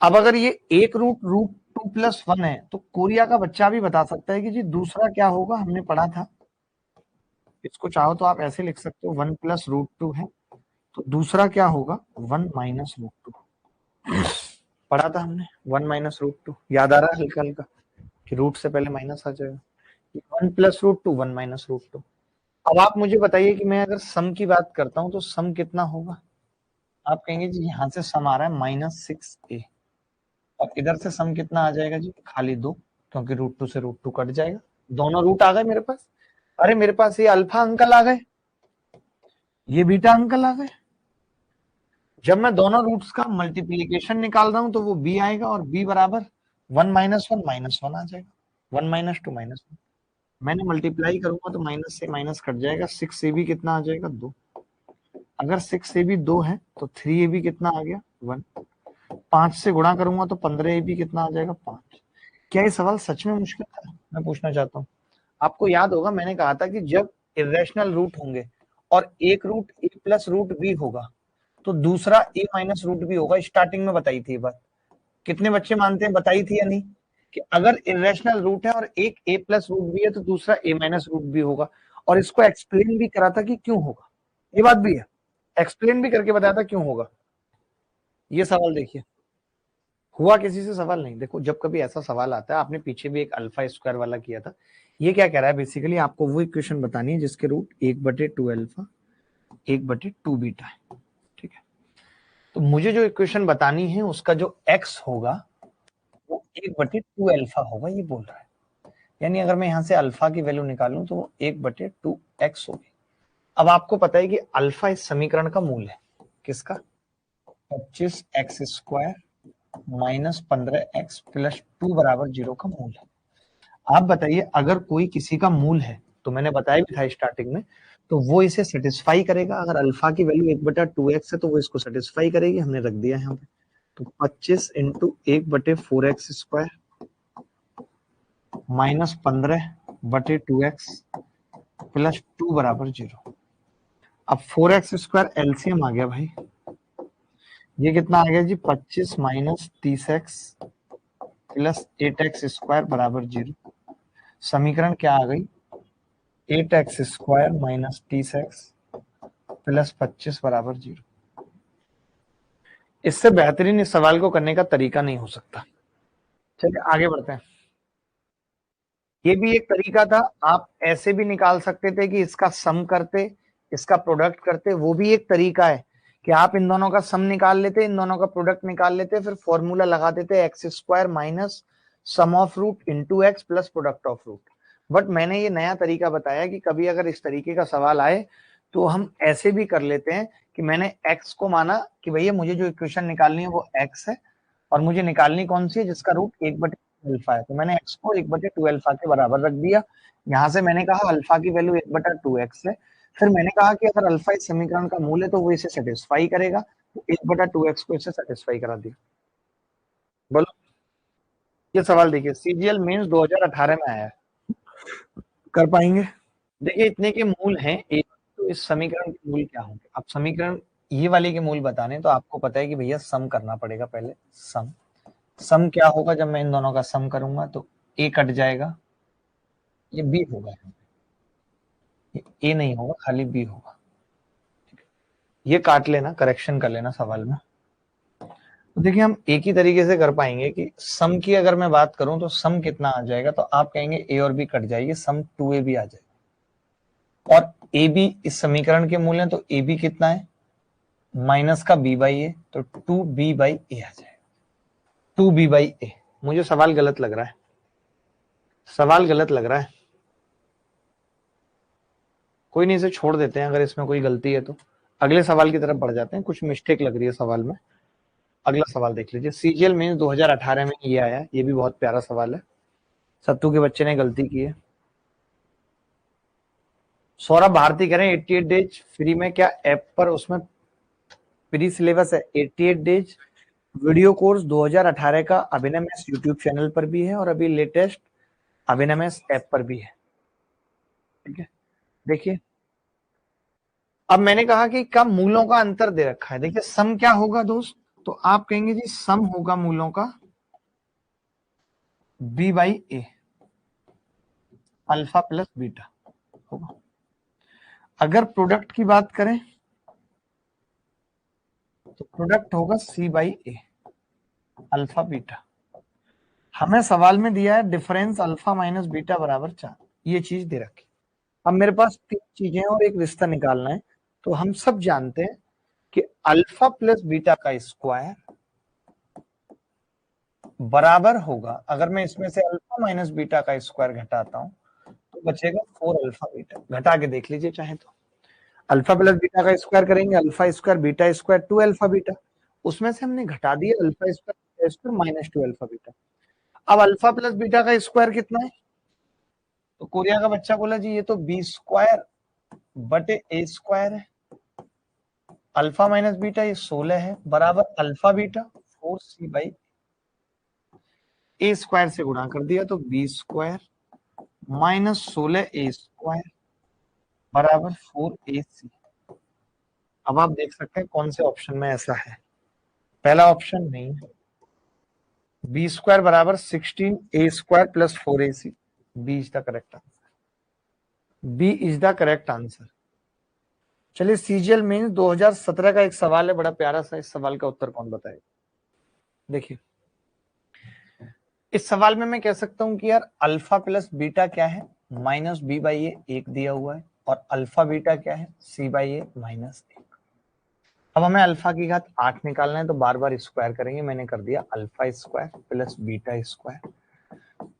अब अगर ये एक √2 + 1 है तो कोरिया का बच्चा भी बता सकता है कि जी दूसरा क्या होगा, हमने पढ़ा था, इसको चाहो तो आप ऐसे लिख सकते हो 1 + √2 है, तो दूसरा क्या होगा 1 - √2, पढ़ा था हमने 1 - √2, याद आ रहा है हल्का हल्का कि रूट से पहले माइनस आ जाएगा, 1 + √2 1 - √2। अब आप मुझे बताइए कि मैं अगर सम की बात करता हूं तो सम कितना होगा, आप कहेंगे जी यहां से सम आ रहा है -6a, और इधर से सम कितना आ जाएगा जी, खाली 2, क्योंकि √2 से √2 कट जाएगा, दोनों रूट आ गए मेरे पास। अरे मेरे पास ये अल्फा अंकल आ गए, ये बीटा अंकल आ गए। जब मैं दोनों रूट्स का मल्टीप्लीकेशन निकाल रहा हूं तो वो b आएगा, और b बराबर 1 - 1 -1 आ जाएगा, 1 - 2 -1। मैंने मल्टीप्लाई करूंगा तो माइनस से माइनस कट जाएगा, 6ab कितना आ जाएगा 2, अगर 6ab 2 है तो 3ab कितना आ गया 1, 5 से गुणा करूंगा तो 15ab कितना आ जाएगा 5। क्या ये सवाल सच में मुश्किल था, मैं पूछना चाहता हूँ। आपको याद होगा मैंने कहा था कि जब इरेशनल रूट होंगे और एक रूट a + रूट b होगा तो दूसरा a - रूट b होगा, स्टार्टिंग में बताई थी ये बात, कितने बच्चे मानते हैं, बताई थी या नहीं, कि अगर इरेशनल रूट है और एक a + रूट b है तो दूसरा a - रूट b होगा, और इसको एक्सप्लेन भी करा था कि क्यों होगा, ये बात भी है, एक्सप्लेन भी करके बताया था क्यों होगा। ये सवाल देखिए, हुआ किसी से सवाल नहीं, देखो जब कभी ऐसा सवाल आता है, आपने पीछे भी एक अल्फा स्क्वायर वाला किया था, ये क्या कह रहा है बेसिकली, आपको वो इक्वेशन बतानी है जिसके रूट 1/2 अल्फा 1/2 बीटा है, ठीक है। तो मुझे जो इक्वेशन बतानी है उसका जो x होगा वो 1/2 अल्फा होगा, ये बोल रहा है, यानी अगर मैं यहां से अल्फा की वैल्यू निकालूं तो वो 1/2x होगी। अब आपको पता है कि अल्फा इस समीकरण का मूल है, किसका, 25x² -15x + 2 = 0 का मूल है। आप बताइए अगर कोई किसी का मूल है, तो मैंने बताया भी था स्टार्टिंग में, तो वो इसे सेटिस्फाई करेगा, अगर अल्फा की वैल्यू 1/2x है तो वो इसको सेटिस्फाई करेगी, हमने रख दिया है यहाँ पे, तो 25 × 1/4x² -15/2x + 2 = 0। अब 4x² एलसीएम आ गया भाई, ये कितना आ गया जी, 25 - 30x + 8x² = 0। समीकरण क्या आ गई, 8x² - 30x + 25 = 0। इससे बेहतरीन इस सवाल को करने का तरीका नहीं हो सकता। चलिए आगे बढ़ते हैं। ये भी एक तरीका था, आप ऐसे भी निकाल सकते थे कि इसका सम करते, इसका प्रोडक्ट करते, वो भी एक तरीका है कि आप इन दोनों का सम निकाल लेते, इन दोनों का प्रोडक्ट निकाल लेते, फिर फॉर्मूला लगा देते x² - sum of root into x + product of root. But मैंने ये नया तरीका बताया कि कभी अगर इस तरीके का सवाल आए तो हम ऐसे भी कर लेते हैं कि मैंने x को माना कि भैया मुझे जो इक्वेशन निकालनी है वो x है, और मुझे निकालनी कौन सी है, जिसका रूट 1/2 अल्फा है, तो मैंने x को 1/2 अल्फा के बराबर रख दिया। यहाँ से मैंने कहा अल्फा की वैल्यू 1/2x है, फिर मैंने कहा कि अगर अल्फा इस समीकरण का मूल है तो वो इसे सेटिस्फाई करेगा, तो 1/2x को इसे सेटिस्फाई करा दिया। बोलो, ये सवाल देखिए, सीजीएल मेंस 2018 में आया है, कर पाएंगे। देखिए इतने के मूल हैं एक, तो इस समीकरण के मूल क्या होंगे, अब समीकरण ये वाले के मूल बताने तो आपको पता है कि भैया सम करना पड़ेगा पहले, सम, सम क्या होगा, जब मैं इन दोनों का सम करूंगा तो ए कट जाएगा, ये बी होगा, ये ए नहीं होगा, खाली बी होगा, ये काट लेना, करेक्शन कर लेना सवाल में। तो देखिए हम एक ही तरीके से कर पाएंगे कि सम की अगर मैं बात करूं तो सम कितना आ जाएगा, तो आप कहेंगे ए और बी कट जाएगी, सम 2ab आ जाएगा, और ए बी इस समीकरण के मूल है, तो ए बी कितना है, माइनस का b/a, तो 2b/a आ जाएगा, 2b/a। मुझे सवाल गलत लग रहा है, सवाल गलत लग रहा है, कोई नहीं, इसे छोड़ देते हैं, अगर इसमें कोई गलती है तो अगले सवाल की तरफ बढ़ जाते हैं, कुछ मिस्टेक लग रही है सवाल में। अगला सवाल देख लीजिए, सीजीएल मेंस 2018 में ये आया, ये भी बहुत प्यारा सवाल है, सत्तू के बच्चे ने गलती की है। सौरभ भारती कह रहे हैं 88 डेज फ्री में, क्या ऐप पर उसमें फ्री सिलेबस है, 88 डेज वीडियो कोर्स 2018 का अभिनव मैथ्स यूट्यूब चैनल पर भी है, और अभी लेटेस्ट अभिनव मैथ्स ऐप पर भी है, ठीक है। देखिए अब मैंने कहा कि कब मूलों का अंतर दे रखा है। देखिए सम क्या होगा दोस्त, तो आप कहेंगे जी सम होगा मूलों का B by A, alpha plus beta होगा। अगर प्रोडक्ट की बात करें तो प्रोडक्ट होगा C by A, alpha beta. हमें सवाल में दिया है डिफरेंस अल्फा माइनस बीटा बराबर 4, ये चीज दे रखी। अब मेरे पास 3 चीजें और एक रिश्ता निकालना है। तो हम सब जानते हैं कि अल्फा प्लस बीटा का स्क्वायर बराबर होगा, अगर मैं इसमें से अल्फा माइनस बीटा का स्क्वायर घटाता हूं तो बचेगा 4 अल्फा बीटा। घटा के देख लीजिए चाहे तो। अल्फा प्लस बीटा का स्क्वायर करेंगे, alpha square beta square 2 alpha beta, उसमें से हमने घटा दिया alpha square beta square minus 2 alpha beta. अब अल्फा प्लस बीटा का स्क्वायर कितना है, तो कोरिया का बच्चा बोला जी ये तो बी स्क्वायर बटे ए स्क्वायर है, अल्फा माइनस बीटा ये 16 है, बराबर alpha beta 4c by A square से गुणा कर दिया तो B square minus 16 a square बराबर 4ac। अब आप देख सकते हैं कौन से ऑप्शन में ऐसा है, पहला ऑप्शन नहीं है। बी स्क्वायर बराबर 16 a square plus 4ac, B is the correct answer, B is the correct answer. चलिए सीजीएल मेंस 2017 का एक सवाल है बड़ा प्यारा सा, इस सवाल का उत्तर कौन बताएगा। देखिए इस सवाल में मैं कह सकता हूं कि यार अल्फा प्लस बीटा क्या है, माइनस बी बाई ए, एक दिया हुआ है, और अल्फा बीटा क्या है, सी बाई ए माइनस 1। अब हमें अल्फा की घात 8 निकालना है तो बार बार स्क्वायर करेंगे, मैंने कर दिया alpha square plus beta square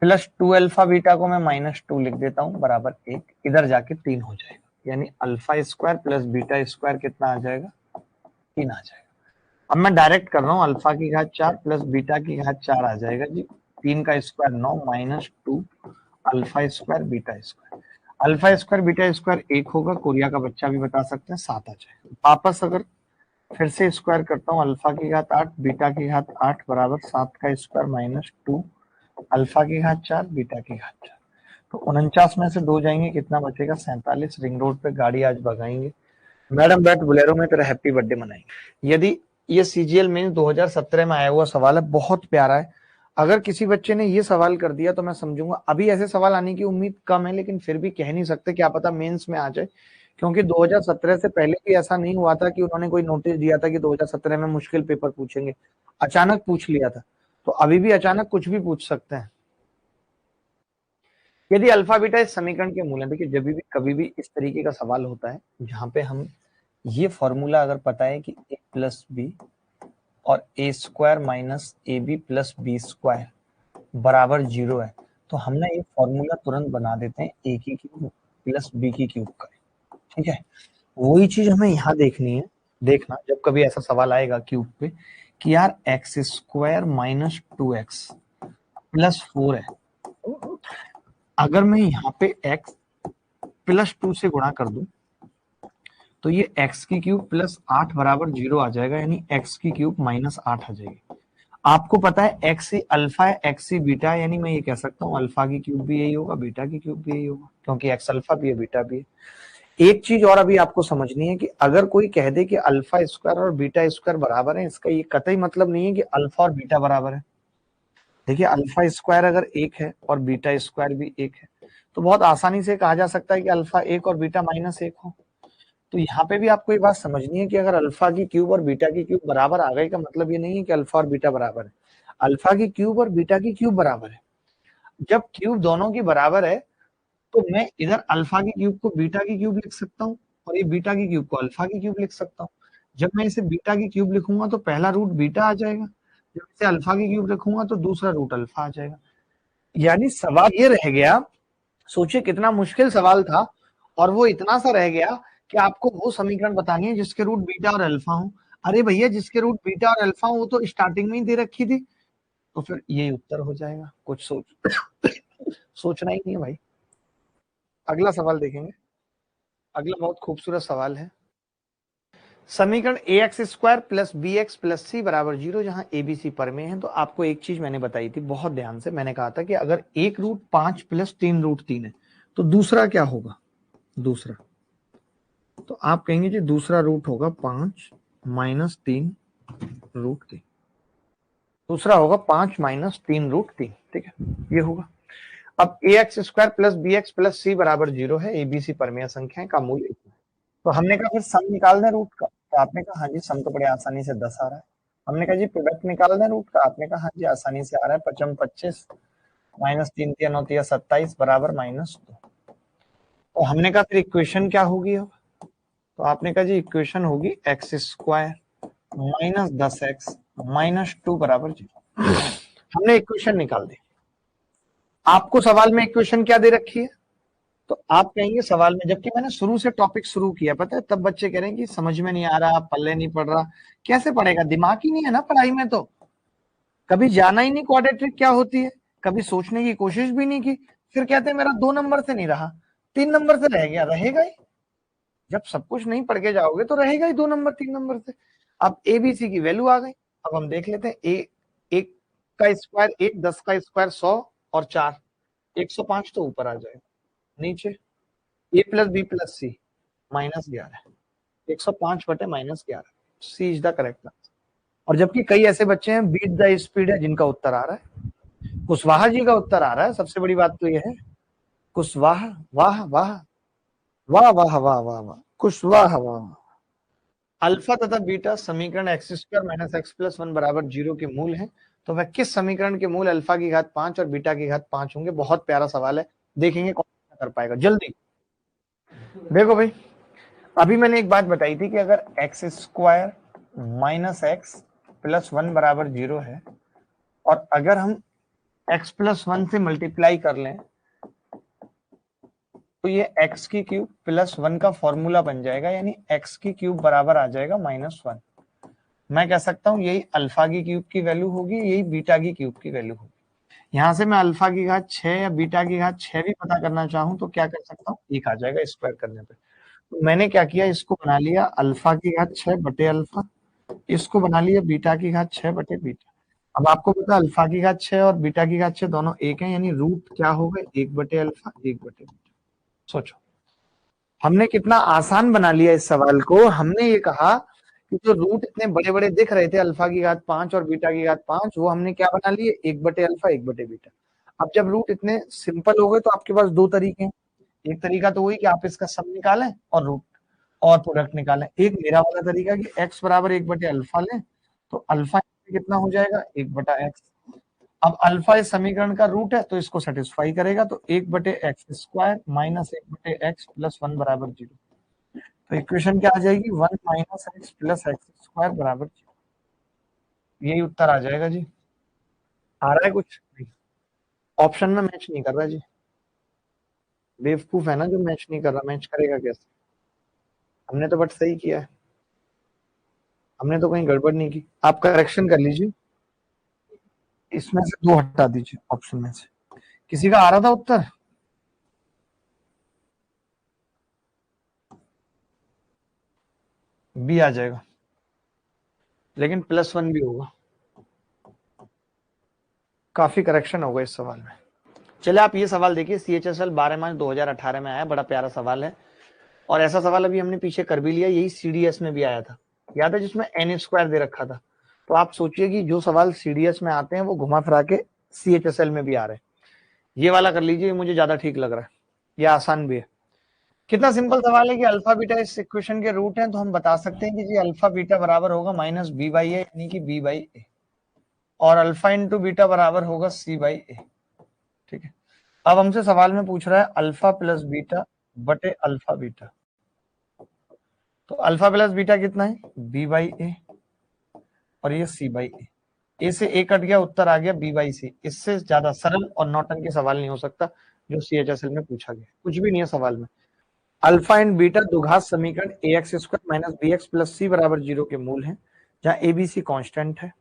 plus 2 alpha beta को मैं माइनस 2 लिख देता हूं बराबर 1, इधर जाके 3 हो जाएगा, यानी alpha square plus beta square कितना आ जाएगा, 3 आ जाएगा। अब मैं डायरेक्ट कर रहा हूँ, अल्फा की घात 4 प्लस बीटा की घात 4 आ जाएगा जी, 3 का square 9 minus 2 alpha square beta square, alpha square beta square 1 होगा, कोरिया का बच्चा भी बता सकते हैं 7 आ जाएगा। वापस अगर फिर से स्क्वायर करता हूँ, अल्फा की घात 8 बीटा की घात 8 बराबर 7 का स्क्वायर माइनस 2 अल्फा की घात 4 बीटा की घात 4, तो 49 में से 2 जाएंगे, कितना बचेगा 47। रिंग रोड पे गाड़ी आज भगाएंगे, मैडम बैठ बुलेरो में तेरा हैप्पी बर्थडे मनाएंगे। यदि ये सीजीएल मेंस 2017 में आया हुआ सवाल है, बहुत प्यारा है। अगर किसी बच्चे ने ये सवाल कर दिया तो मैं समझूंगा, अभी ऐसे सवाल आने की उम्मीद कम है, लेकिन फिर भी कह नहीं सकते, क्या पता मेंस में आ जाए, क्योंकि 2017 से पहले भी ऐसा नहीं हुआ था कि उन्होंने कोई नोटिस दिया था कि 2017 में मुश्किल पेपर पूछेंगे, अचानक पूछ लिया था, तो अभी भी अचानक कुछ भी पूछ सकते हैं। यदि अल्फा बीटा इस समीकरण के मूल है, देखिए जब भी कभी भी इस तरीके का सवाल होता है जहां पे हम ये फॉर्मूला अगर पता है कि ए प्लस बी और a square minus a B plus b square बराबर 0 है, तो हम ना ये फॉर्मूला तुरंत बना देते हैं ए की क्यूब प्लस बी की क्यूब का। ठीक है, वही चीज हमें यहाँ देखनी है। देखना जब कभी ऐसा सवाल आएगा क्यूब पे कि यार x square minus 2x plus 4 है, अगर मैं यहाँ पे x प्लस 2 से गुणा कर दूं तो ये x की क्यूब प्लस 8 बराबर 0 आ जाएगा, यानी x की क्यूब माइनस 8 आ जाएगी। आपको पता है x ही अल्फा है, x ही बीटा है, यानी मैं ये कह सकता हूँ अल्फा की क्यूब भी यही होगा, बीटा की क्यूब भी यही होगा, क्योंकि x अल्फा भी है बीटा भी है। एक चीज और अभी आपको समझनी है कि अगर कोई कह दे कि अल्फा स्क्वायर और बीटा स्क्वायर बराबर है, इसका ये कतई मतलब नहीं है कि अल्फा और बीटा बराबर है। देखिए अल्फा स्क्वायर अगर 1 है और बीटा स्क्वायर भी 1 है तो बहुत आसानी से कहा जा सकता है कि अल्फा 1 और बीटा माइनस 1 हो। तो यहाँ पे भी आपको ये बात समझनी है कि अगर अल्फा की क्यूब और बीटा की क्यूब बराबर आ गई का मतलब ये नहीं है कि अल्फा और बीटा बराबर है, अल्फा की क्यूब और बीटा की क्यूब बराबर है। जब क्यूब दोनों की बराबर है तो मैं इधर अल्फा की क्यूब को बीटा की क्यूब लिख सकता हूँ और ये बीटा की क्यूब को अल्फा की क्यूब लिख सकता हूँ। जब मैं इसे बीटा की क्यूब लिखूंगा तो पहला रूट बीटा आ जाएगा, जब इसे अल्फा की क्यूब लिखूंगा तो दूसरा रूट अल्फा आ जाएगा। यानी सवाल ये रह गया, सोचिए कितना मुश्किल सवाल था, और वो इतना सा रह गया कि आपको वो समीकरण बतानी है जिसके रूट बीटा और अल्फा हो। अरे भैया जिसके रूट बीटा और अल्फा हो वो तो स्टार्टिंग में ही दे रखी थी, तो फिर यही उत्तर हो जाएगा, कुछ सोचना ही नहीं है भाई। अगला सवाल देखेंगे, अगला बहुत खूबसूरत सवाल है। समीकरण a x square plus B x plus c बराबर 0 जहां ए बी सी पर में है, तो आपको एक चीज मैंने बताई थी बहुत ध्यान से, मैंने कहा था कि अगर एक रूट 5 प्लस 3 रूट 3 है तो दूसरा क्या होगा, दूसरा, तो आप कहेंगे जी दूसरा रूट होगा 5 माइनस 3 रूट 3, दूसरा होगा 5 माइनस 3 रूट 3, ठीक है, ये होगा। अब a x square plus B x plus c बराबर 0 है, एबीसी परमेय संख्याएं का मूल इतना है। तो हमने कहा फिर सम निकाल दें रूट का, तो आपने कहा हाँ जी सम तो बड़े आसानी से 10 आ रहा है। हमने कहा जी प्रोडक्ट निकाल दें रूट का, आपने कहा हाँ जी आसानी से आ रहा है, 55 25 माइनस 3 3 9 3 27 बराबर -2। तो हमने कहा फिर इक्वेशन क्या होगी अब, तो आपने कहा जी इक्वेशन होगी x square minus 10x minus 2 बराबर 0। हमने इक्वेशन निकाल दी। आपको सवाल में इक्वेशन क्या दे रखी है, तो आप कहेंगे सवाल में, जबकि मैंने शुरू से टॉपिक शुरू किया, पता है तब बच्चे कह रहे हैं कि समझ में नहीं आ रहा, पल्ले नहीं पड़ रहा। कैसे पढ़ेगा, दिमाग ही नहीं है ना पढ़ाई में, तो कभी जाना ही नहीं क्वाड्रेटिक क्या होती है, कभी सोचने की कोशिश भी नहीं की, फिर कहते हैं मेरा 2 नंबर से नहीं रहा, 3 नंबर से रह गया, रहेगा ही। जब सब कुछ नहीं पढ़ के जाओगे तो रहेगा ही 2 नंबर 3 नंबर से। अब एबीसी की वैल्यू आ गई, अब हम देख लेते हैं। ए 1 का स्क्वायर 1, 10 का स्क्वायर 100 और 4 105, तो ऊपर आ जाएगा, नीचे ए प्लस बी प्लस सी -11, 105 बटे -11, सी इज द करेक्ट आंसर। और जबकि कई ऐसे बच्चे हैं बीट द स्पीड है जिनका उत्तर आ रहा है, कुशवाहा जी का उत्तर आ रहा है। सबसे बड़ी बात तो यह है, कुशवाहा, वाह वाह वाह वाह वाह वाह वाह, कुशवाहा वाह। अल्फा तथा बीटा समीकरण x square minus x plus 1 बराबर 0 के मूल हैं, तो वह किस समीकरण के मूल अल्फा की घात 5 और बीटा की घात 5 होंगे। बहुत प्यारा सवाल है, देखेंगे कौन कर पाएगा। जल्दी देखो भाई, अभी मैंने एक बात बताई थी कि अगर x square minus x plus 1 बराबर 0 है, और अगर हम एक्स प्लस 1 से मल्टीप्लाई कर लें, तो ये एक्स की क्यूब प्लस 1 का फॉर्मूला बन जाएगा, यानी एक्स की क्यूब बराबर आ जाएगा -1। मैं कह सकता हूं यही अल्फा की क्यूब की वैल्यू होगी, यही बीटा की क्यूब की वैल्यू होगी। यहां से मैं अल्फा की घात 6 या बीटा की घात 6 भी पता करना चाहूं तो क्या कर सकता हूँ, 1 आ जाएगा स्क्वायर करने पे। तो मैंने क्या किया, इसको बना लिया अल्फा की घात 6 बटे अल्फा, इसको बना लिया बीटा की घात 6 बटे बीटा। अब आपको पता अल्फा की घात 6 और बीटा की घात 6 दोनों एक है, यानी रूट क्या होगा, 1 बटे अल्फा 1 बटे बीटा। सोचो हमने कितना आसान बना लिया इस सवाल को। हमने ये कहा कि जो रूट इतने बड़े बड़े दिख रहे थे अल्फा की घात 5 और बीटा की घात 5, वो हमने क्या बना लिए, 1 बटे अल्फा 1 बटे बीटा। अब जब रूट इतने सिंपल हो गए तो आपके पास दो तरीके हैं। एक तरीका तो वही कि आप इसका सम निकालें और रूट और प्रोडक्ट निकालें। एक मेरा वाला तरीका कि x बराबर 1 बटे अल्फा लें, तो अल्फा कितना हो जाएगा, 1 बटा एक्स। अब अल्फा इस समीकरण का रूट है तो इसको सेटिस्फाई करेगा, तो 1 बटे एक्स स्क्वायर माइनस 1 बटे एक्स प्लस 1 बराबर 0। तो इक्वेशन क्या आ जाएगी, 1 minus x plus x square बराबर 0। यही उत्तर आ जाएगा जी। आ रहा है कुछ नहीं, ऑप्शन में मैच नहीं कर रहा जी। बेवकूफ है ना जो मैच नहीं कर रहा, मैच करेगा कैसे। हमने तो बट सही किया है, हमने तो कहीं गड़बड़ नहीं की। आप करेक्शन कर लीजिए, इसमें से 2 हटा दीजिए ऑप्शन में से। किसी का आ रहा था उत्तर, बी आ जाएगा, लेकिन +1 भी होगा। काफी करेक्शन होगा इस सवाल में। चले आप ये सवाल देखिए, CHSL 12 मार्च 2018 में आया, बड़ा प्यारा सवाल है। और ऐसा सवाल अभी हमने पीछे कर भी लिया, यही CDS में भी आया था, याद है, जिसमें n स्क्वायर दे रखा था। तो आप सोचिए कि जो सवाल CDS में आते हैं वो घुमा फिरा के CHSL में भी आ रहे हैं। ये वाला कर लीजिए, मुझे ज्यादा ठीक लग रहा है, ये आसान भी है। कितना सिंपल सवाल है कि अल्फा बीटा इस इक्वेशन के रूट हैं, तो हम बता सकते हैं कि जी अल्फा बीटा बराबर होगा -b/a, यानी कि b/a, और अल्फा इंटू बीटा बराबर होगा c/a। ठीक है, अब हमसे सवाल में पूछ रहा है अल्फा प्लस बीटा बटे अल्फा बीटा, तो अल्फा प्लस बीटा कितना है, b/a, और ये c/a। ए से ए कट गया, उत्तर आ गया b/c। इससे ज्यादा सरल और नौटंकी सवाल नहीं हो सकता जो CHSL में पूछा गया, कुछ भी नहीं है सवाल में। अल्फा एंड बीटा दुघात समीकरण ax square minus bx plus c बराबर 0 के मूल हैं, जहां abc कांस्टेंट है।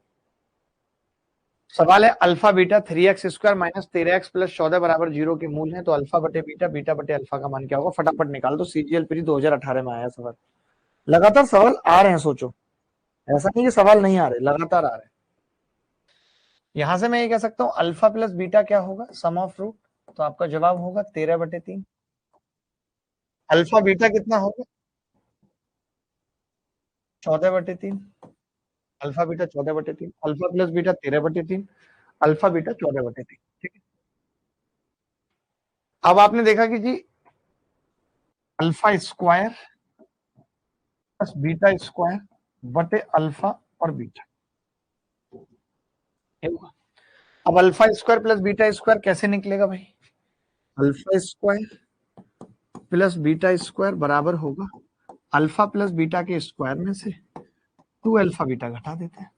सवाल है alpha beta 3x square minus 13x plus 14 बराबर 0 के मूल हैं, तो अल्फा बटे बीटा बीटा बटे अल्फा का मान क्या होगा, फटाफट निकाल दो। CGL प्री 2018 में आया सवाल, लगातार सवाल आ रहे हैं, सोचो ऐसा नहीं कि सवाल नहीं आ रहे, लगातार आ रहे हैं। यहां से मैं ये कह सकता हूं अल्फा प्लस बीटा क्या होगा, सम ऑफ रूट, तो आपका जवाब होगा 13/3। अल्फा बीटा कितना होगा 14/3, alpha beta 14/3, alpha plus beta 13/3, alpha beta 14/3। ठीक है, अब आपने देखा कि जी alpha square plus beta square बटे अल्फा और बीटा, अब alpha square plus beta square कैसे निकलेगा भाई, alpha square plus beta square बराबर होगा अल्फा प्लस बीटा के स्क्वायर में से 2 अल्फा बीटा घटा देते हैं,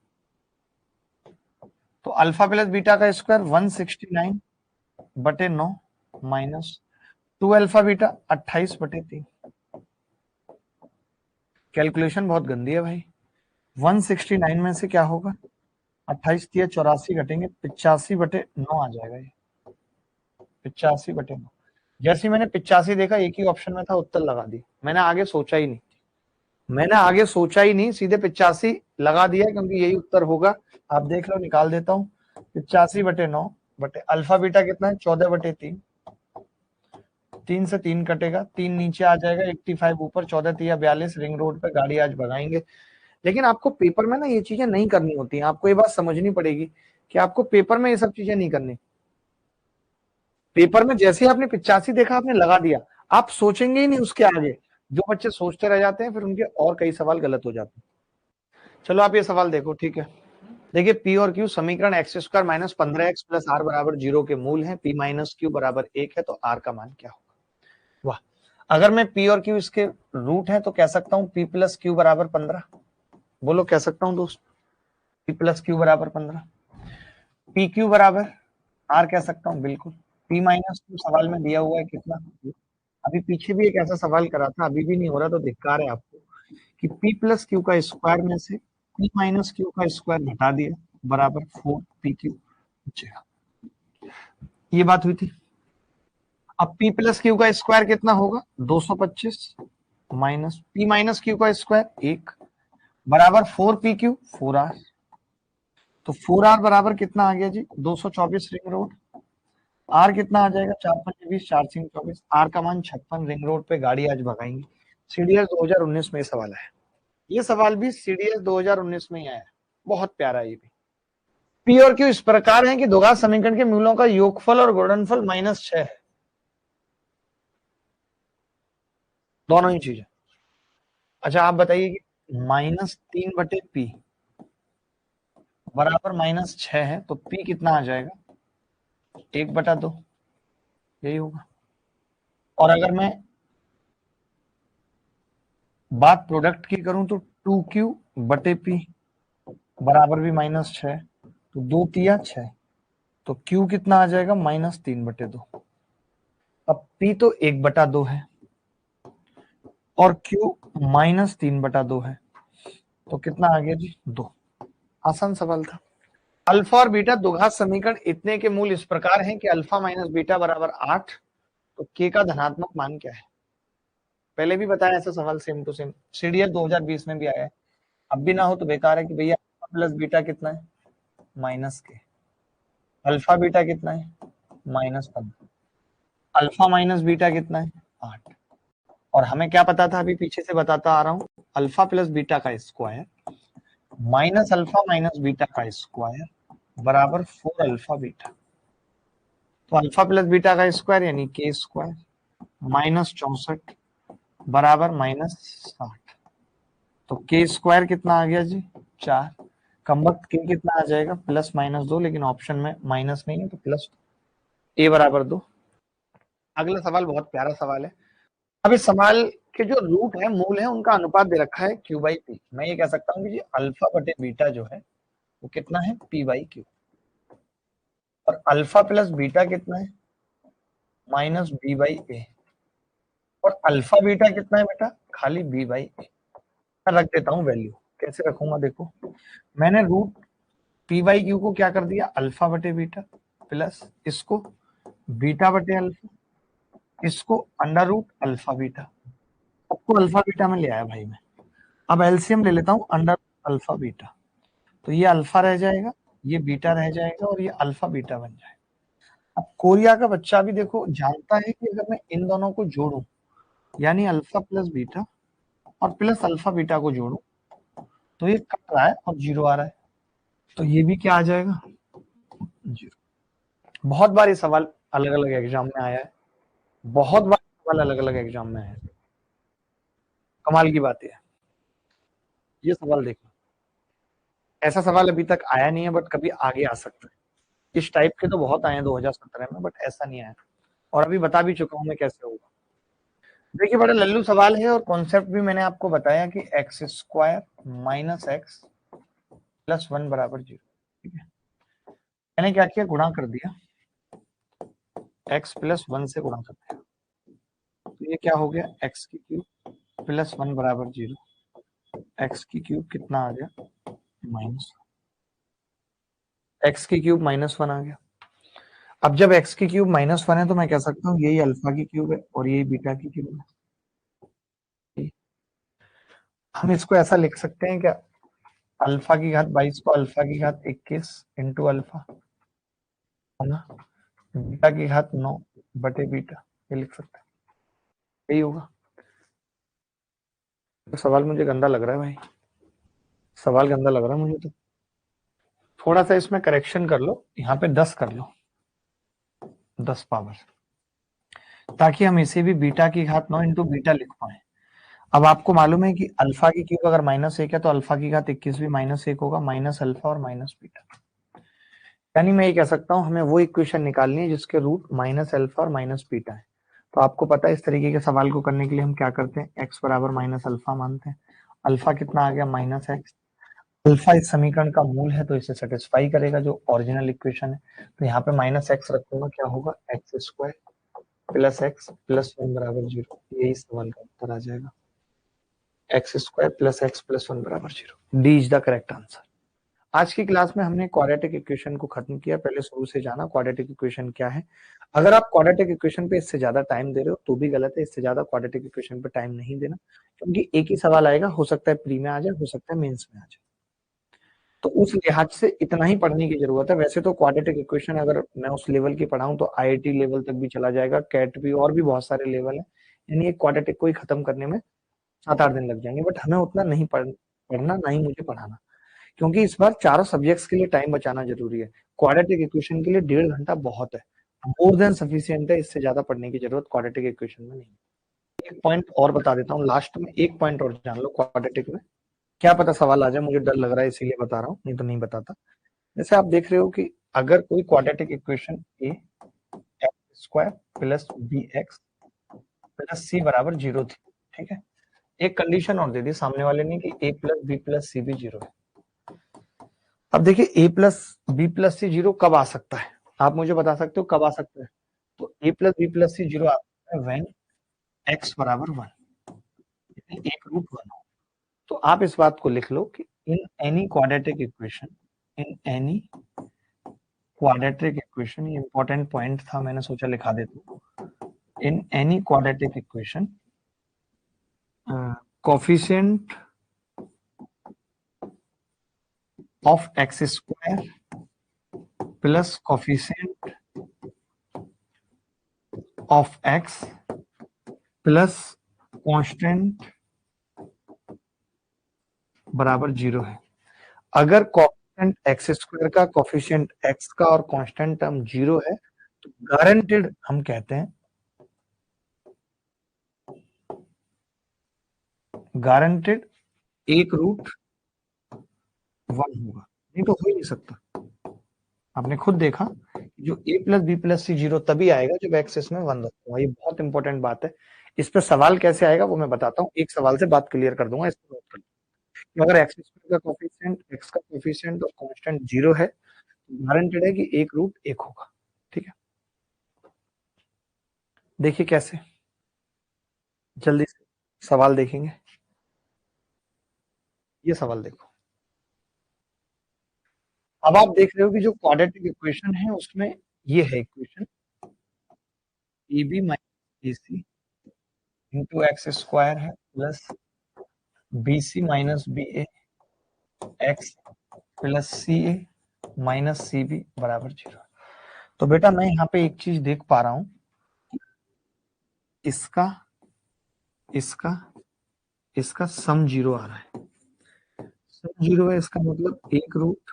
तो अल्फा प्लस बीटा का square 169/9 minus 2 alpha beta 28/3। Calculation बहुत गंदी है भाई, 169 में से क्या होगा 28 दिया 84 घटेंगे 85/9 आ जाएगा, ये 85/9। जैसे मैंने 85 देखा एक ही ऑप्शन में था, उत्तर लगा दी, मैंने आगे सोचा ही नहीं, सीधे 85 लगा दिया क्योंकि यही उत्तर होगा। आप देख लो निकाल देता हूँ, 85/9 बटे अल्फा बीटा कितना है 14/3, 3 से 3 कटेगा, 3 नीचे आ जाएगा, 85 ऊपर, 14 तिया 42, रिंग रोड पे गाड़ी आज भगाएंगे। लेकिन आपको पेपर में ना ये चीजें नहीं करनी होती हैं, आपको ये बात समझनी पड़ेगी कि आपको पेपर में ये सब चीजें नहीं करनी। पेपर में जैसे ही आपने 85 देखा आपने लगा दिया, आप सोचेंगे ही नहीं उसके आगे। जो बच्चे सोचते रह जाते हैं फिर उनके और कई सवाल गलत हो जाते हैं। चलो आप ये सवाल देखो, ठीक है, देखिए पी और क्यू समीकरण x square minus 15x plus R बराबर 0 के मूल हैं, पी माइनस क्यू बराबर 1 है, तो आर का मान क्या होगा। वाह, अगर मैं पी और क्यू इसके रूट है तो कह सकता हूँ पी प्लस क्यू बराबर 15। बोलो कह सकता हूँ दोस्त, पी प्लस क्यू बराबर 15, पी क्यू बराबर आर कह सकता हूँ, बिल्कुल। पी माइनस क्यू सवाल में दिया हुआ है कितना, अभी पीछे भी एक ऐसा सवाल करा था, अभी भी नहीं हो रहा, तो धिक्कार है आपको कि p प्लस क्यू का स्क्वायर में से p माइनस क्यू का स्क्वायर घटा दिया बराबर 4pq बचेगा, ये बात हुई थी। अब p प्लस क्यू का स्क्वायर कितना होगा 225 माइनस p माइनस क्यू का स्क्वायर 1 बराबर 4pq 4r, तो 4r बराबर कितना आ गया जी 224 रिंग रोड, आर कितना आ जाएगा 4×5 = 20, 4×3 = 24, आर का मान 56, रिंग रोड पे गाड़ी आज भगाएंगे। सीडीएस 2019 में सवाल है, ये सवाल भी सीडीएस 2019 में ही आया, बहुत प्यारा ये भी। पी और क्यू इस प्रकार है कि द्विघात समीकरण के मूलों का योगफल और गुणनफल -6 है, दोनों ही चीजें। अच्छा आप बताइए कि -3/p बराबर -6 है, तो p कितना आ जाएगा 1/2, यही होगा। और अगर मैं बात प्रोडक्ट की करूं तो 2q/p बराबर भी -6, तो 2 तिया 6, तो q कितना आ जाएगा -3/2। अब p तो 1/2 है और q -3/2 है, तो कितना आ गया जी 2। आसान सवाल था। अल्फा और बीटा द्विघात समीकरण इतने के मूल इस प्रकार हैं कि अल्फा माइनस बीटा बराबर 8, तो k का धनात्मक मान क्या है। पहले भी बताया ऐसा सवाल सेम टू सेम, सीडीएस 2020 में भी आया है, अब भी ना हो तो बेकार है कि भैया अल्फा प्लस बीटा कितना है -k, अल्फा बीटा कितना है -15, अल्फा माइनस बीटा कितना है 8, और हमें क्या पता था अभी पीछे से बताता आ रहा हूं, अल्फा प्लस बीटा का square minus alpha minus beta का स्क्वायर बराबर 4 अल्फा बीटा, तो अल्फा प्लस बीटा का स्क्वायर यानी के स्क्वायर -64 बराबर -60, तो के स्क्वायर कितना आ गया जी 4, कम वक्त के कितना आ जाएगा +-2, लेकिन ऑप्शन में माइनस नहीं है तो प्लस, ए बराबर 2। अगला सवाल बहुत प्यारा सवाल है। अब इस सवाल के जो रूट है मूल है उनका अनुपात दे रखा है q/p, मैं ये कह सकता हूँ कि जी अल्फा बटे बीटा जो है वो कितना है p/q, और अल्फा प्लस बीटा कितना है -b/a, और अल्फा बीटा कितना है बेटा खाली b/a। मैं रख देता हूँ वैल्यू, कैसे रखूंगा देखो, मैंने रूट p/q को क्या कर दिया अल्फा बटे बीटा प्लस इसको बीटा बटे अल्फा, इसको अंडर रूट अल्फा बीटा, सबको अल्फा बीटा में ले आया भाई मैं। अब एलसीएम ले लेता हूँ अंडर अल्फा बीटा, तो ये अल्फा रह जाएगा, ये बीटा रह जाएगा, और ये अल्फा बीटा बन जाएगा। अब कोरिया का बच्चा भी देखो जानता है कि अगर मैं इन दोनों को जोड़ूं यानी अल्फा प्लस बीटा और प्लस अल्फा बीटा को जोड़ो तो ये कट रहा है और जीरो आ रहा है, तो ये भी क्या आ जाएगा, जीरो। बहुत बार ये सवाल अलग अलग एग्जाम में आया है, बहुत बार सवाल अलग अलग एग्जाम में है, कमाल की बात है। ये सवाल देखो, ऐसा सवाल अभी तक आया नहीं है बट कभी आगे आ सकता है। इस टाइप के तो बहुत आए हैं 2017 में, बट ऐसा नहीं आया, और अभी बता भी चुका हूं मैं कैसे होगा। देखिए बड़ा लल्लू सवाल है, और कॉन्सेप्ट भी मैंने आपको बताया कि x square minus x plus one बराबर जीरो। ठीक है, मैंने क्या किया, गुणा कर दिया, एक्स प्लस वन से गुणा कर दिया, तो ये क्या हो गया, एक्स की क्यूब प्लस वन बराबर जीरो। एक्स की क्यूब कितना आ गया, माइनस, एक्स की क्यूब माइनस वन आ गया। अब जब एक्स की क्यूब माइनस वन है तो मैं कह सकता हूँ यही अल्फा की क्यूब है और यही बीटा की क्यूब है। हम इसको ऐसा लिख सकते हैं क्या, अल्फा की घात 22 को अल्फा की घात 21 इंटू अल्फा, है ना, बीटा की घात 9 बटे बीटा, ये लिख सकते हैं, यही होगा। तो सवाल मुझे गंदा लग रहा है भाई, सवाल गंदा लग रहा है मुझे, तो थोड़ा सा इसमें करेक्शन कर लो, यहाँ पे 10 कर लो, 10 पावर, ताकि हम इसे भी बीटा की घात 9 इंटू बीटा लिख पाए। अब आपको मालूम है कि अल्फा की क्यूब अगर माइनस एक है तो अल्फा की घात 21 भी माइनस एक होगा, माइनस अल्फा और माइनस बीटा। यानी मैं ये कह सकता हूँ हमें वो इक्वेशन निकालनी है जिसके रूट माइनस अल्फा और माइनस बीटा है। तो आपको पता है इस तरीके के सवाल को करने के लिए हम क्या करते हैं, एक्स बराबर माइनस अल्फा मानते हैं, अल्फा कितना आ गया, माइनस एक्स, अल्फा इस समीकरण का मूल है तो इसे सेटिस्फाई करेगा जो ओरिजिनल इक्वेशन है। तो यहाँ पे माइनस एक्स रखूंगा, क्या होगा, x square plus x plus one बराबर जीरो, यही सवाल का उत्तर आ जाएगा, x square plus x plus one बराबर zero, D is the correct answer. आज की क्लास में हमने क्वाड्रेटिक इक्वेशन को खत्म किया, पहले शुरू से जाना क्वाड्रेटिक इक्वेशन क्या है। अगर आप क्वाड्रेटिक इक्वेशन पे इससे ज्यादा टाइम दे रहे हो तो भी गलत है, इससे ज्यादा क्वाड्रेटिक इक्वेशन पे टाइम नहीं देना, क्योंकि एक ही सवाल आएगा, हो सकता है प्री में आ जाए, हो सकता है मेंस में आ जाए, तो उस लिहाज से इतना ही पढ़ने की जरूरत है। वैसे तो क्वाड्रेटिक इक्वेशन अगर मैं उस लेवल की पढ़ाऊं तो आईआईटी लेवल तक भी चला जाएगा, कैट भी, और भी बहुत सारे लेवल है, यानी एक क्वाड्रेटिक को ही खत्म करने में 7-8 दिन लग जाएंगे, बट हमें उतना नहीं पढ़ना, ना ही मुझे पढ़ाना, क्योंकि इस बार चारों सब्जेक्ट्स के लिए टाइम बचाना जरूरी है। क्वाड्रेटिक इक्वेशन के लिए 1.5 घंटा बहुत है, मोर देन सफिशियंट है, इससे ज्यादा पढ़ने की जरूरत क्वाड्रेटिक इक्वेशन में नहीं। एक पॉइंट और बता देता हूँ लास्ट में, एक पॉइंट और जान लो क्वाड्रेटिक में, क्या पता सवाल आ जाए, मुझे डर लग रहा है इसीलिए बता रहा हूँ, नहीं तो नहीं बताता। जैसे आप देख रहे हो कि अगर कोई quadratic equation a x square plus B x plus c बराबर जीरो थी, ठीक है, एक कंडीशन और दे दी सामने वाले ने कि ए प्लस बी प्लस सी भी जीरो है। अब देखिए ए प्लस बी प्लस सी जीरो कब आ सकता है, आप मुझे बता सकते हो कब आ सकता है, तो ए प्लस बी प्लस सी जीरो आ सकता है व्हेन एक्स बराबर वन, एक रूट वन हो। तो आप इस बात को लिख लो कि in any quadratic equation, in any quadratic equation, ये इंपॉर्टेंट पॉइंट था, मैंने सोचा लिखा देता हूँ, in any quadratic equation coefficient of x square plus coefficient of x plus constant बराबर जीरो है। अगर कोफिशिएंट एक्स स्क्वायर का, कोफिशिएंट एक्स का और कांस्टेंट टर्म जीरो है तो गारंटेड हम कहते हैं, गारंटेड एक रूट वन होगा, नहीं तो हो ही नहीं सकता। आपने खुद देखा जो ए प्लस बी प्लस सी जीरो तभी आएगा जब एक्स इसमें वन रखूंगा, ये बहुत इंपॉर्टेंट बात है। इस पे सवाल कैसे आएगा वो मैं बताता हूँ, एक सवाल से बात क्लियर कर दूंगा, इसको नोट कर लो। अगर एक्स स्क्वायर का कोफिशिएंट, एक्स का कोफिशिएंट और कांस्टेंट जीरो है, गारंटेड है कि एक रूट एक होगा। ठीक है, देखिए कैसे, जल्दी से सवाल देखेंगे। ये सवाल देखो, अब आप देख रहे हो कि जो क्वाड्रेटिक इक्वेशन है उसमें ये है equation a b minus a c into x square है plus B c minus b a x plus c a minus c b बराबर जीरो। तो बेटा मैं यहाँ पे एक चीज देख पा रहा हूं, इसका इसका सम 0 आ रहा है, सम 0 है, इसका मतलब एक रूट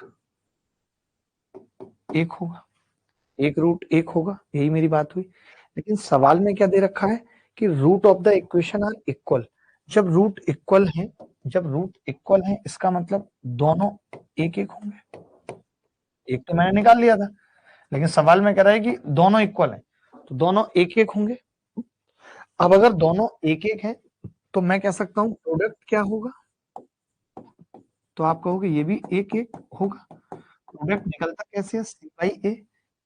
1 होगा, एक रूट 1 होगा, यही मेरी बात हुई। लेकिन सवाल में क्या दे रखा है कि root of the equation are equal. जब रूट इक्वल है इसका मतलब दोनों एक एक होंगे। एक तो मैंने निकाल लिया था, लेकिन सवाल में कह रहा है कि दोनों इक्वल है, तो दोनों एक एक होंगे। अब अगर दोनों एक एक है तो मैं कह सकता हूं प्रोडक्ट क्या होगा, तो आप कहोगे ये भी एक एक होगा। प्रोडक्ट निकलता कैसे है, सी बाई ए,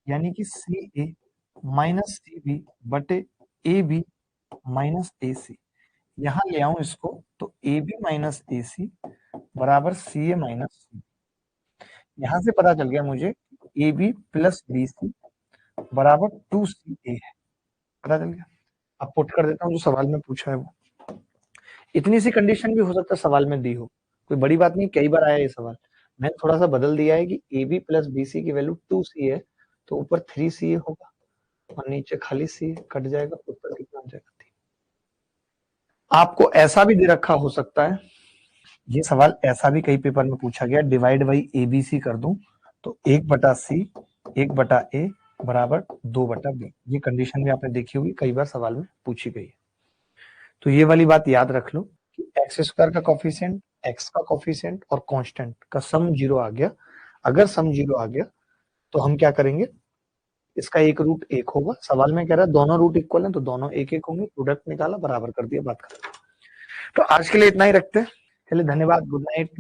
यानी कि सी ए माइनस सी बी बटे ए बी माइनस ए सी। यहां ले आऊं इसको तो ए बी माइनस ए सी बराबर सी ए माइनस सी। यहां से पता चल गया मुझे A B plus B C बराबर 2 सी ए है, पता चल गया। अब पुट कर देता हूँ जो सवाल में पूछा है वो। इतनी सी कंडीशन भी हो सकता है सवाल में दी हो, कोई बड़ी बात नहीं, कई बार आया ये सवाल। मैंने थोड़ा सा बदल दिया है कि A B plus B C की वैल्यू 2 सी है, तो ऊपर 3 सी ए होगा और नीचे खाली सी कट जाएगा, ऊपर कितना हो जाएगा 3। आपको ऐसा भी दे रखा हो सकता है, ये सवाल ऐसा भी कई पेपर में पूछा गया, divide by A B C कर दूं तो 1/C 1/A बराबर 2/B। ये कंडीशन भी आपने देखी होगी, कई बार सवाल में पूछी गई है। तो ये वाली बात याद रख लो कि एक्स स्क्वायर का कोफिशिएंट, एक्स का कोफिशिएंट और कांस्टेंट का सम 0 आ गया। अगर सम 0 आ गया तो हम क्या करेंगे, इसका एक रूट 1 होगा। सवाल में कह रहा है दोनों रूट इक्वल हैं तो दोनों एक एक होंगे, प्रोडक्ट निकाला बराबर कर दिया, बात खत्म। तो आज के लिए इतना ही रखते हैं, चलिए धन्यवाद, गुड नाइट।